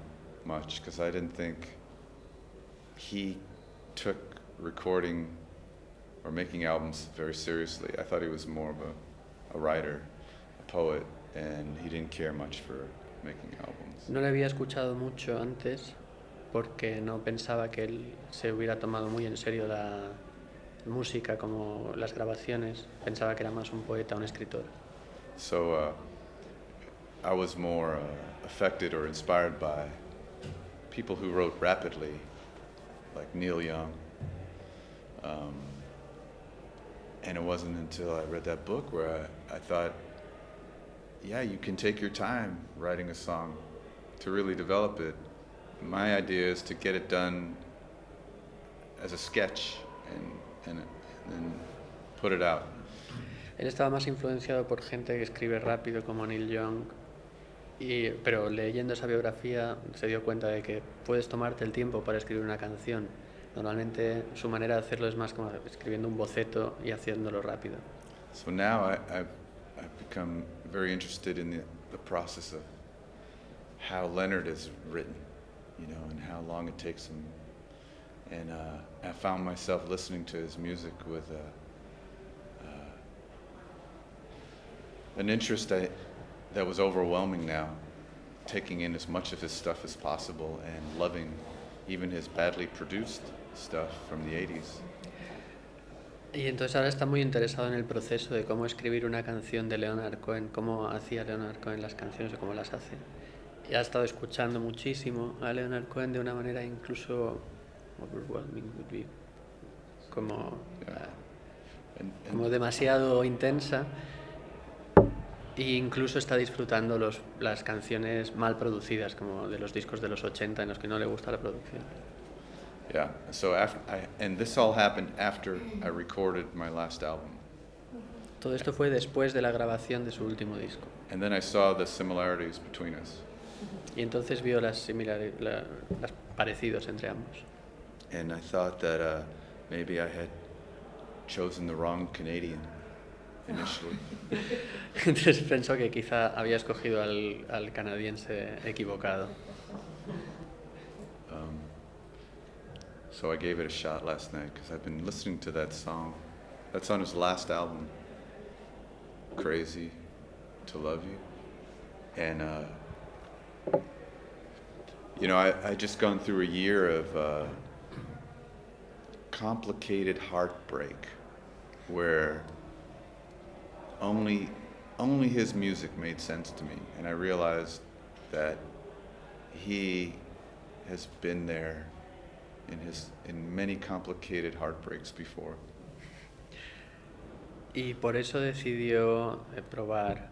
much because I didn't think he took recording or making albums very seriously. I thought he was more of a writer, a poet, and he didn't care much for making albums. No le había escuchado mucho antes porque no pensaba que él se hubiera tomado muy en serio la música como las grabaciones. Pensaba que era más un poeta, un escritor. So I was more affected or inspired by people who wrote rapidly, like Neil Young. And it wasn't until I read that book where I thought, yeah, you can take your time writing a song to really develop it. My idea is to get it done as a sketch and put it out. Él estaba más influenciado por gente que escribe rápido como Neil Young, pero leyendo esa biografía se dio cuenta de que puedes tomarte el tiempo para escribir una canción. Normalmente su manera de hacerlo es más como escribiendo un boceto y haciéndolo rápido. So now I've become very interested in the process of how Leonard is written, you know, and how long it takes him. And I found myself listening to his music with an interest that was overwhelming now, taking in as much of his stuff as possible and loving even his badly produced stuff from the 80s. Y entonces ahora está muy interesado en el proceso de cómo escribir una canción de Leonard Cohen, cómo hacía Leonard Cohen las canciones o cómo las hace. Y ha estado escuchando muchísimo a Leonard Cohen de una manera incluso overwhelming, would be, como, como demasiado intensa. E incluso está disfrutando las canciones mal producidas, como de los discos de los 80 en los que no le gusta la producción. Yeah, so and this all happened after I recorded my last album. Todo esto fue después de la grabación de su último disco. And then I saw the similarities between us. Y entonces vio las parecidos entre ambos. And I thought that maybe I had chosen the wrong Canadian initially. Entonces pensó que quizá había escogido al canadiense equivocado. So I gave it a shot last night because I've been listening to that song. That's on his last album, Crazy to Love You. And, you know, I just gone through a year of complicated heartbreak where only his music made sense to me. And I realized that he has been there in many complicated heartbreaks before. Y por eso decidió probar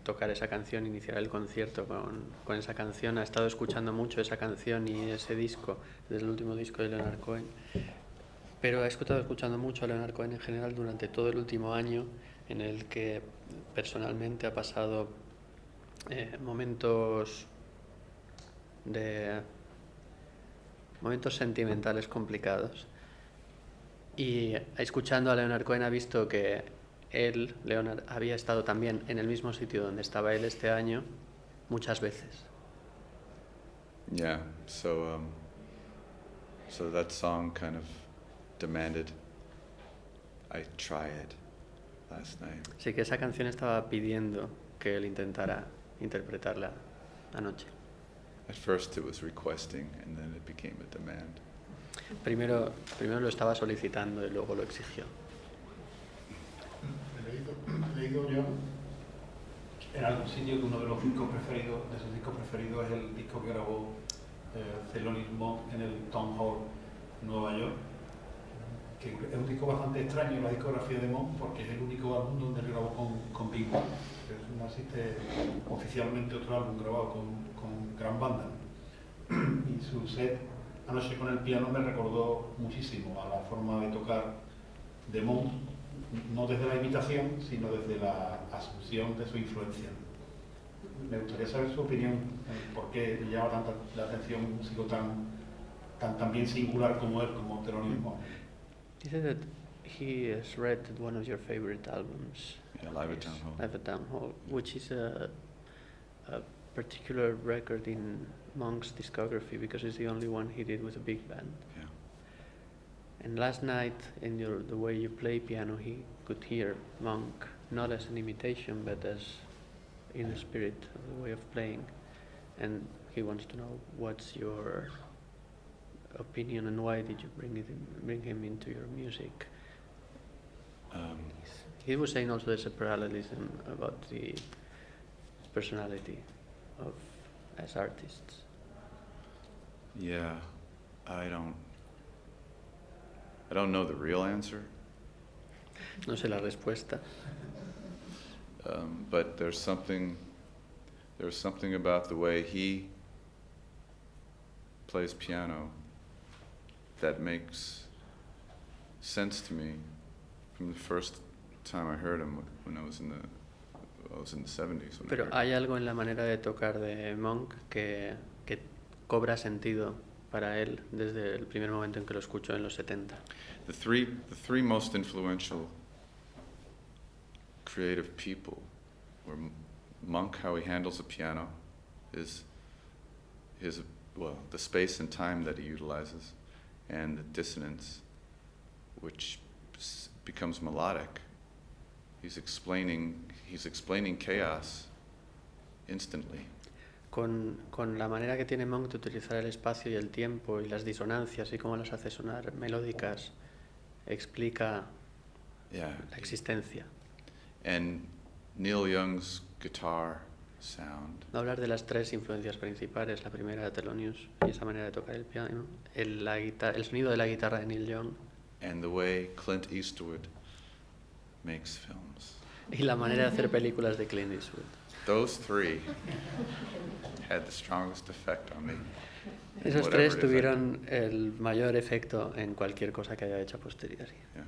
tocar esa canción, iniciar el concierto con esa canción. Ha estado escuchando mucho esa canción y ese disco, desde el último disco de Leonard Cohen. Pero ha estado escuchando mucho a Leonard Cohen en general durante todo el último año, en el que personalmente ha pasado momentos sentimentales complicados. Y escuchando a Leonard Cohen ha visto que él, Leonard, había estado también en el mismo sitio donde estaba él este año muchas veces. Yeah, so that song kind of demanded I try it last night. Así que esa canción estaba pidiendo que él intentara interpretarla anoche. At first it was requesting and then it became a demand. Primero lo estaba solicitando y luego lo exigió. He leído yo en algún sitio que uno de sus discos preferidos es el disco que grabó Thelonious Monk en el Town Hall, Nueva York, que es un disco bastante extraño, la discografía de Monk, porque es el único álbum donde él grabó con Big Band. No existe oficialmente otro álbum grabado con gran banda. Y su set anoche con el piano me recordó muchísimo a la forma de tocar de Monk, no desde la imitación, sino desde la asunción de su influencia. Me gustaría saber su opinión, por qué le llama tanta la atención un músico tan bien singular como él, como Thelonious Monk. You said that he has read one of your favorite albums. Yeah, Live at Town Hall. Live at Town Hall, which is a particular record in Monk's discography because it's the only one he did with a big band. Yeah. And last night, in the way you play piano, he could hear Monk not as an imitation, but as in the spirit of the way of playing. And he wants to know what's your opinion and why did you bring him into your music? He was saying also there's a parallelism about the personality of as artists. Yeah, I don't know the real answer. No sé la respuesta. But there's something about the way he plays piano that makes sense to me from the first time I heard him when I was in the 70s. Pero hay algo en la manera de tocar de Monk que cobra sentido para él desde el primer momento en que lo escucho en los 70. The three most influential creative people were Monk, how he handles the piano, the space and time that he utilizes, and the dissonance, which becomes melodic. He's explaining chaos instantly. con la manera que tiene Monk de utilizar el espacio y el tiempo y las disonancias y cómo las hace sonar melódicas, explica Yeah. la existencia. And Neil Young's guitar sound, No hablar de las tres influencias principales, la primera de Thelonious y esa manera de tocar el piano, el sonido de la guitarra de Neil Young and the way Clint Eastwood makes films. y la manera de hacer películas de Clint Eastwood. Those three had the strongest effect on me. Esos Whatever tres it is I tuvieron el mayor efecto en cualquier cosa que haya hecho a posteriori. Yeah.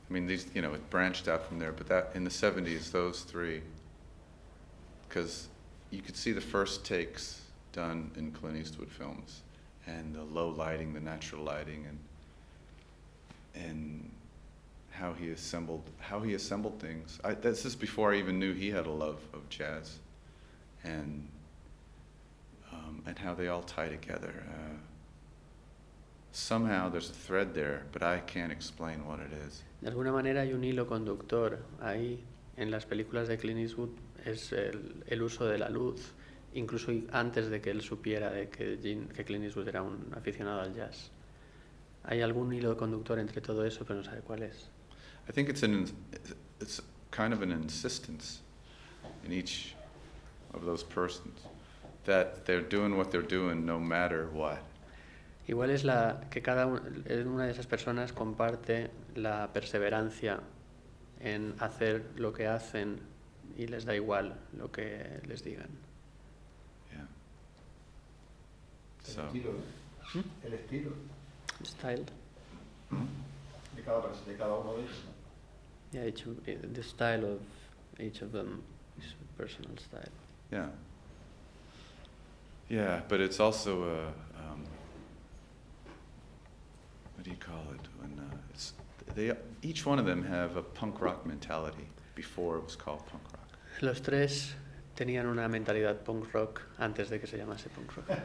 I mean, these, you know, it branched out from there, but that in the 70s, those three, because you could see the first takes done in Clint Eastwood films, and the low lighting, the natural lighting, and how he assembled things. This is before I even knew he had a love of jazz, and how they all tie together. Somehow there's a thread there, but I can't explain what it is. De alguna manera hay un hilo conductor ahí en las películas de Clint Eastwood, es el uso de la luz, incluso antes de que él supiera de que Clint Eastwood era un aficionado al jazz. Hay algún hilo conductor entre todo eso, pero no sabe cuál es. I think it's kind of an insistence in each of those persons that they're doing what they're doing no matter what. Igual es que una de esas personas comparte la perseverancia en hacer lo que hacen y les da igual lo que les digan. Yeah. El So, estilo, ¿eh? El estilo Style. de cada uno de ellos, ¿no? Yeah, the style of each of them is a personal style. yeah. Yeah, but it's also a, what do you call it? When each one of them have a punk rock mentality before it was called punk rock. Los tres tenían una mentalidad punk rock antes de que se llamase punk rock.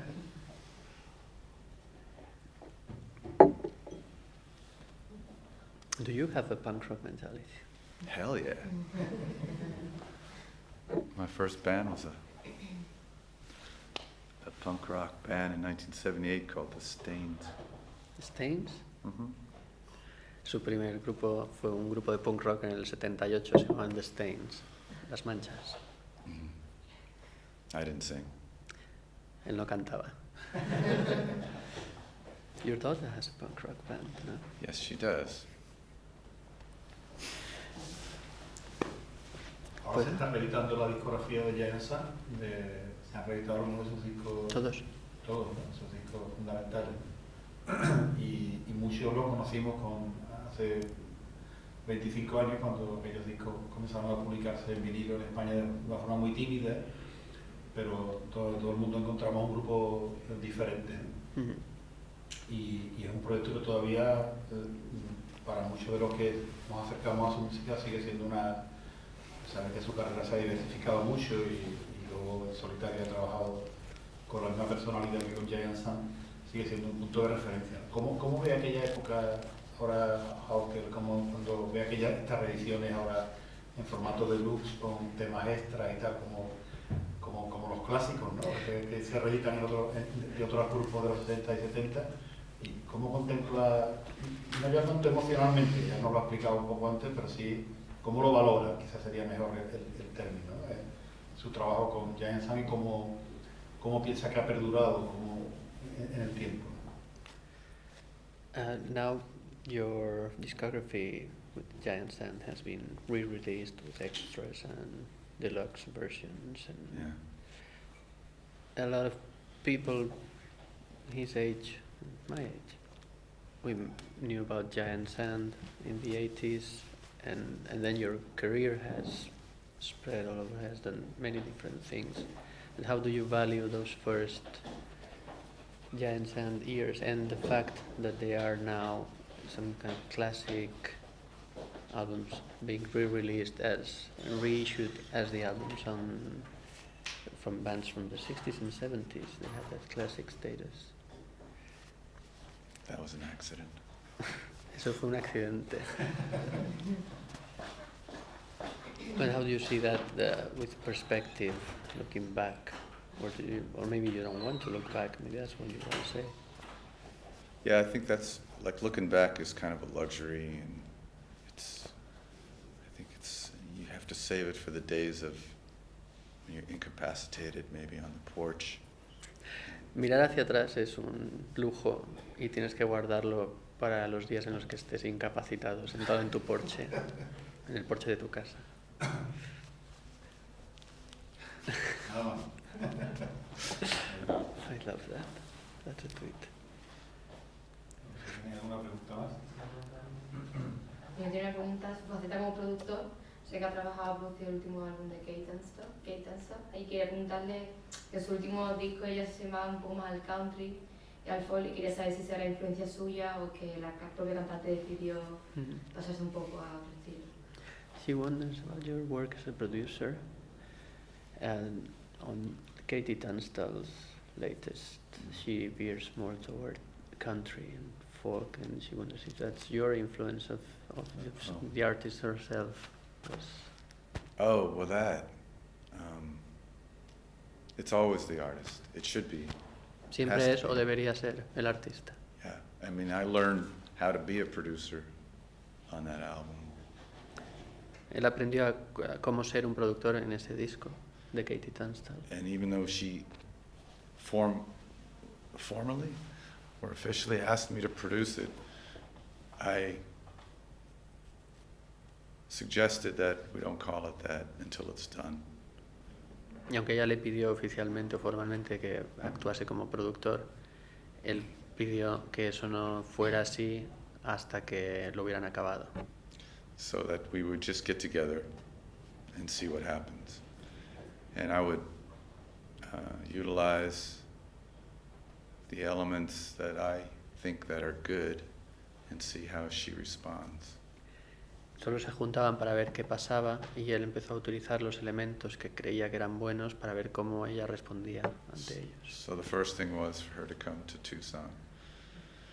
Do you have a punk rock mentality? Hell yeah. My first band was a punk rock band in 1978 called The Stains. Stains? Mm-hmm. Su primer grupo fue un grupo de punk rock en el 78, se llamaban The Stains, Las Manchas. I didn't sing. Él no cantaba. Your daughter has a punk rock band, ¿no? Yes, she does. Ahora se está reeditando la discografía de Jason, se han reeditado algunos de sus discos. Todos. Todos, ¿no? Sus discos fundamentales. Y muchos los conocimos hace 25 años cuando aquellos discos comenzaron a publicarse en vinilo en España de una forma muy tímida, pero todo el mundo encontramos un grupo diferente. Uh-huh. Y es un proyecto que todavía, para muchos de los que nos acercamos a su música, sigue siendo sabe que su carrera se ha diversificado mucho y luego en solitario ha trabajado con la misma personalidad que con Giant Sun, sigue siendo un punto de referencia. ¿Cómo ve aquella época ahora, Howe Gelb, cuando ve estas reediciones ahora en formato deluxe con temas extras y tal, como los clásicos, ¿no? que se reeditan de otros grupos de los 60 y 70? ¿Y cómo contempla, no ya tanto emocionalmente, ya nos lo ha explicado un poco antes, pero sí cómo lo valora, quizás sería mejor el término, su trabajo con Giant Sun y cómo piensa que ha perdurado en el tiempo? Now your discography with Giant Sand has been re-released with extras and deluxe versions, and a lot of people his age, my age, we knew about Giant Sand in the 80s, and then your career has spread all over, has done many different things. And how do you value those first Giant Sand years and the fact that they are now some kind of classic albums being re-released as reissued as the albums from bands from the 60s and 70s? They have that classic status. That was an accident. Eso fue un accidente. But how do you see that with perspective, looking back? Or maybe you don't want to look back, maybe that's what you want to say. Yeah, I think that's, like, looking back is kind of a luxury, and I think you have to save it for the days of when you're incapacitated, maybe on the porch. Mirar hacia atrás es un lujo y tienes que guardarlo para los días en los que estés incapacitado, sentado en tu porche, en el porche de tu casa. I love that. That's a tweet. ¿Tiene alguna pregunta más? Yo tengo una pregunta, su faceta como productor. Sé que ha trabajado producido el último álbum de Kate and Stuff. Y quería preguntarle que su último disco ella se va un poco más al country y al folk, y quería saber si será la influencia suya o que la propia cantante decidió pasarse un poco a otro estilo. She wonders about your work as a producer, and on Katie Tunstall's latest, she veers more toward country and folk, and she wonders if that's your influence of the artist herself. Oh, well, that. It's always the artist. It should be. Siempre es o debería ser el artista. Yeah, I mean, I learned how to be a producer on that album. Él aprendió a cómo ser un productor en ese disco de Katie Tunstall. And even though she formally or officially asked me to produce it, I suggested that we don't call it that until it's done. Y aunque ella le pidió oficialmente o formalmente que actuase como productor, él pidió que eso no fuera así hasta que lo hubieran acabado. So that we would just get together and see what happens. And I would utilize the elements that I think that are good and see how she responds. Solo se juntaban para ver qué pasaba y él empezó a utilizar los elementos que creía que eran buenos para ver cómo ella respondía ante ellos. So the first thing was for her to come to Tucson.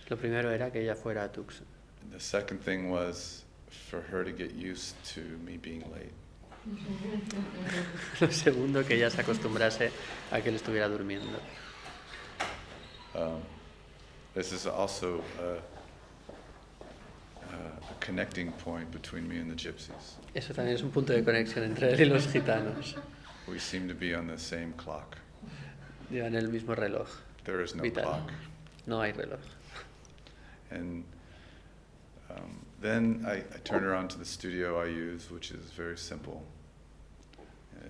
Lo primero era que ella fuera a Tucson. And the second thing was for her to get used to me being late. Lo segundo, que ella se acostumbrase a que él estuviera durmiendo. This is also a connecting point between me and the gypsies. Eso también es un punto de conexión entre él y los gitanos. We seem to be on the same clock. Llevan el mismo reloj. There is no vital. clock. No hay reloj. And then I turn around to the studio I use, which is very simple.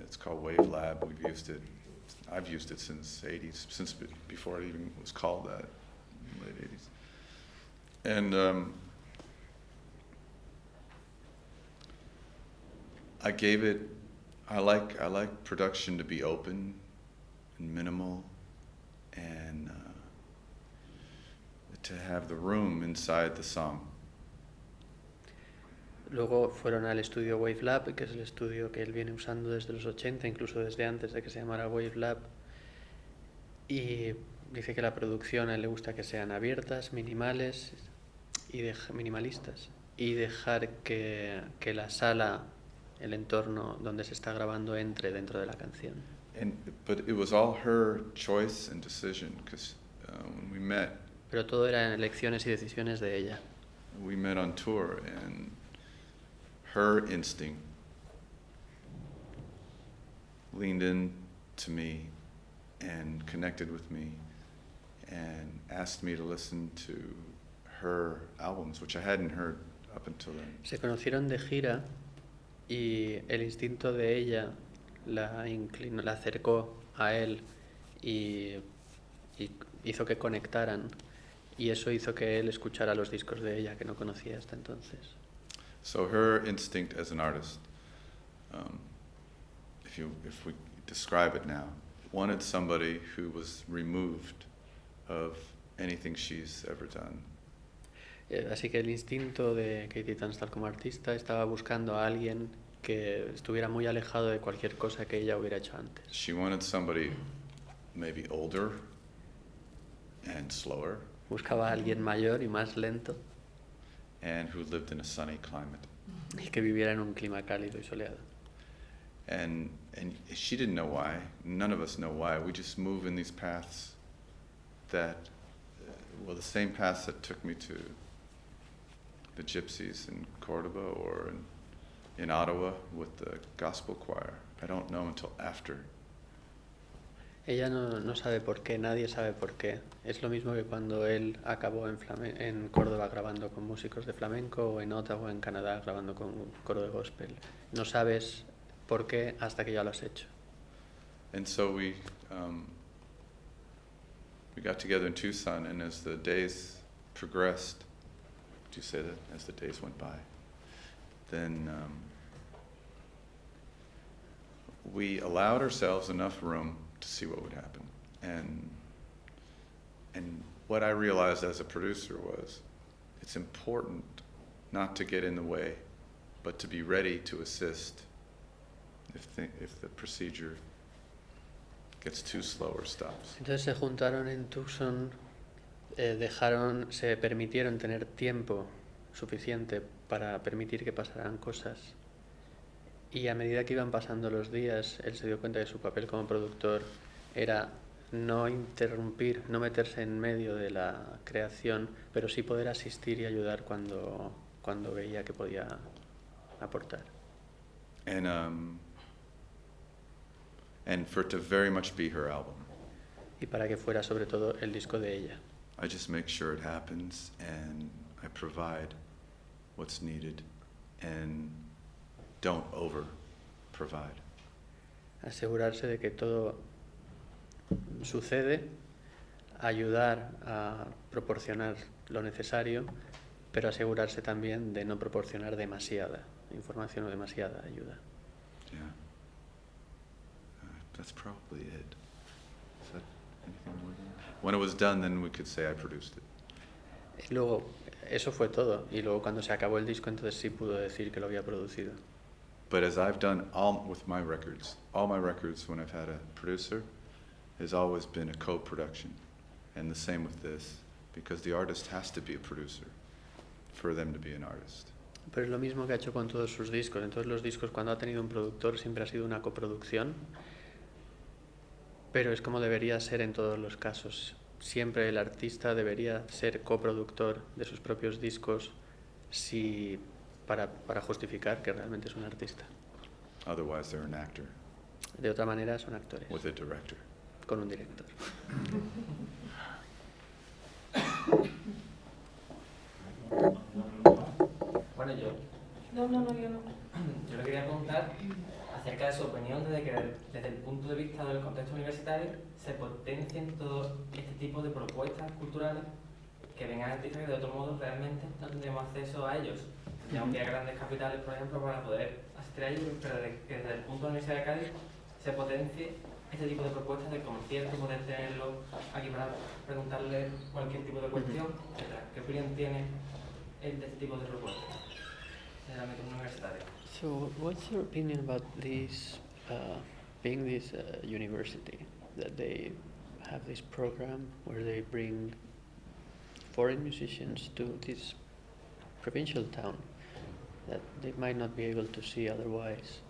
It's called Wave Lab. I've used it since '80s, since before it even was called that, late '80s. And I like production to be open and minimal, and to have the room inside the song. Luego fueron al estudio Wave Lab, que es el estudio que él viene usando desde los 80, incluso desde antes de que se llamara Wave Lab. Y dice que la producción a él le gusta que sean abiertas, minimalistas, y dejar que la sala, el entorno donde se está grabando, entre dentro de la canción. But it was all her choice and decision, because when we met. Pero todo eran elecciones y decisiones de ella. We met on tour, and her instinct leaned in to me and connected with me and asked me to listen to her albums, which I hadn't heard up until then. Se conocieron de gira y el instinto de ella la acercó a él y hizo que conectaran, y eso hizo que él escuchara los discos de ella que no conocía hasta entonces. So her instinct as an artist, if we describe it now, wanted somebody who was removed of anything she's ever done. Así que el instinto de Katie Tunstall como artista estaba buscando a alguien que estuviera muy alejado de cualquier cosa que ella hubiera hecho antes. She wanted somebody maybe older and slower. Buscaba a alguien mayor y más lento. And who lived in a sunny climate. Y que viviera en un clima cálido y soleado. And she didn't know why. None of us know why. We just move in these paths that, well, the same paths that took me to the Gypsies in Cordoba or in Ottawa with the gospel choir. I don't know until after. Ella no sabe por qué, nadie sabe por qué. Es lo mismo que cuando él acabó en Córdoba grabando con músicos de flamenco, o en Ottawa, en Canadá, grabando con un coro de gospel. No sabes por qué hasta que ya lo has hecho. And so we got together in Tucson, and as the days progressed, would you say that? As the days went by, then we allowed ourselves enough room to see what would happen. And what I realized as a producer was it's important not to get in the way, but to be ready to assist if the procedure gets too slow or stops. Entonces se juntaron en Tucson, se permitieron tener tiempo suficiente para permitir que pasaran cosas. Y a medida que iban pasando los días, él se dio cuenta que su papel como productor era no interrumpir, no meterse en medio de la creación, pero sí poder asistir y ayudar cuando veía que podía aportar. And for it to very much be her album. Y para que fuera sobre todo el disco de ella. I just make sure it happens and I provide what's needed and don't over provide. Asegurarse de que todo sucede, ayudar a proporcionar lo necesario, pero asegurarse también de no proporcionar demasiada información o demasiada ayuda. Yeah. That's probably it. Is that anything more than that? When it was done, then we could say I produced it. Y luego, eso fue todo. Y luego cuando se acabó el disco, entonces sí pudo decir que lo había producido. But as I've done all my records when I've had a producer has always been a co-production. And the same with this, because the artist has to be a producer for them to be an artist. Pero es lo mismo que ha hecho con todos sus discos. En todos los discos, cuando ha tenido un productor, siempre ha sido una coproducción. Pero es como debería ser en todos los casos. Siempre el artista debería ser coproductor de sus propios discos para justificar que realmente es un artista. Otherwise, they're an actor. De otra manera, son actores. With a director. Con un director. Bueno, yo No, yo no. Yo le quería preguntar acerca de su opinión desde que desde el punto de vista del contexto universitario se potencien todo este tipo de propuestas culturales que vengan a artistas que de otro modo realmente no tendríamos acceso a ellos. Tendríamos que ir a grandes capitales, por ejemplo, para poder asistir a ellos, pero que desde el punto de la Universidad de Cádiz se potencie este tipo de propuestas de concierto, poder tenerlo aquí para preguntarle cualquier tipo de cuestión, etc. ¿Qué opinión tiene él de este tipo de propuestas en el ámbito universitario? So, what's your opinion about this, being this university, that they have this program where they bring foreign musicians to this provincial town that they might not be able to see otherwise,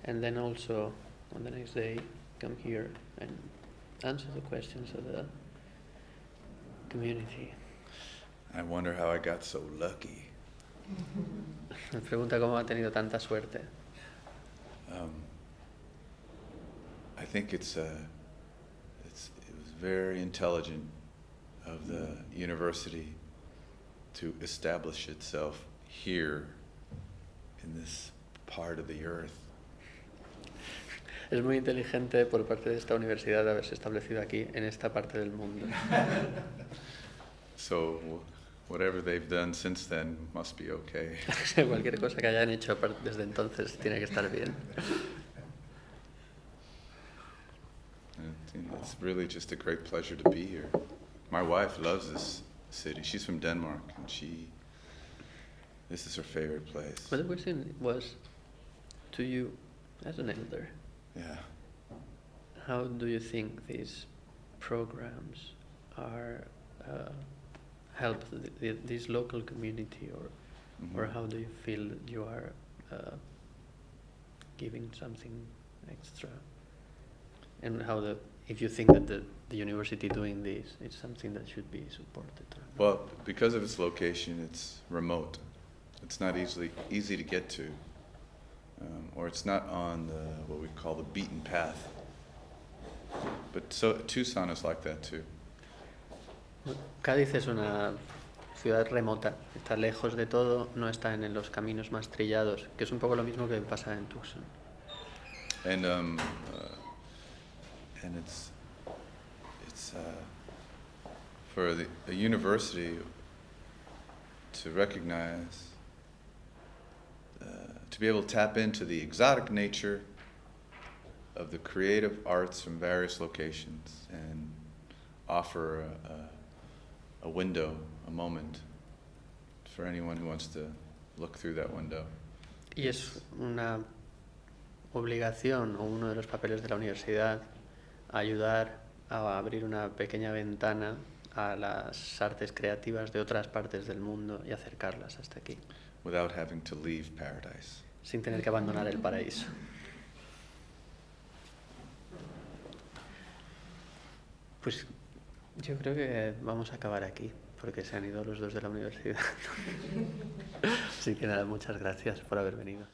and then also on the next day come here and answer the questions of the community? I wonder how I got so lucky. Me pregunta cómo ha tenido tanta suerte. I think it was very intelligent of the university to establish itself here in this part of the earth. Es muy inteligente por parte de esta universidad de haberse establecido aquí, en esta parte del mundo. So whatever they've done since then must be okay. Cualquier cosa que hayan hecho desde entonces tiene que estar bien. It's really just a great pleasure to be here. My wife loves this city. She's from Denmark, and this is her favorite place. But the question was, to you, as an elder, Yeah. how do you think these programs are help this local community, or how do you feel you are giving something extra, and if you think that the university doing this is something that should be supported. Well, because of its location, it's remote. It's not easy to get to, or it's not on what we call the beaten path. But so Tucson is like that too. Cádiz es una ciudad remota, está lejos de todo, no está en los caminos más trillados, que es un poco lo mismo que pasa en Tucson. And it's for a university to recognize, to be able to tap into the exotic nature of the creative arts from various locations and offer a window, a moment for anyone who wants to look through that window. Y es una obligación o uno de los papeles de la universidad ayudar a abrir una pequeña ventana a las artes creativas de otras partes del mundo y acercarlas hasta aquí. Without having to leave paradise. Sin tener que abandonar el paraíso. Pues yo creo que vamos a acabar aquí, porque se han ido los dos de la universidad. Así que nada, muchas gracias por haber venido.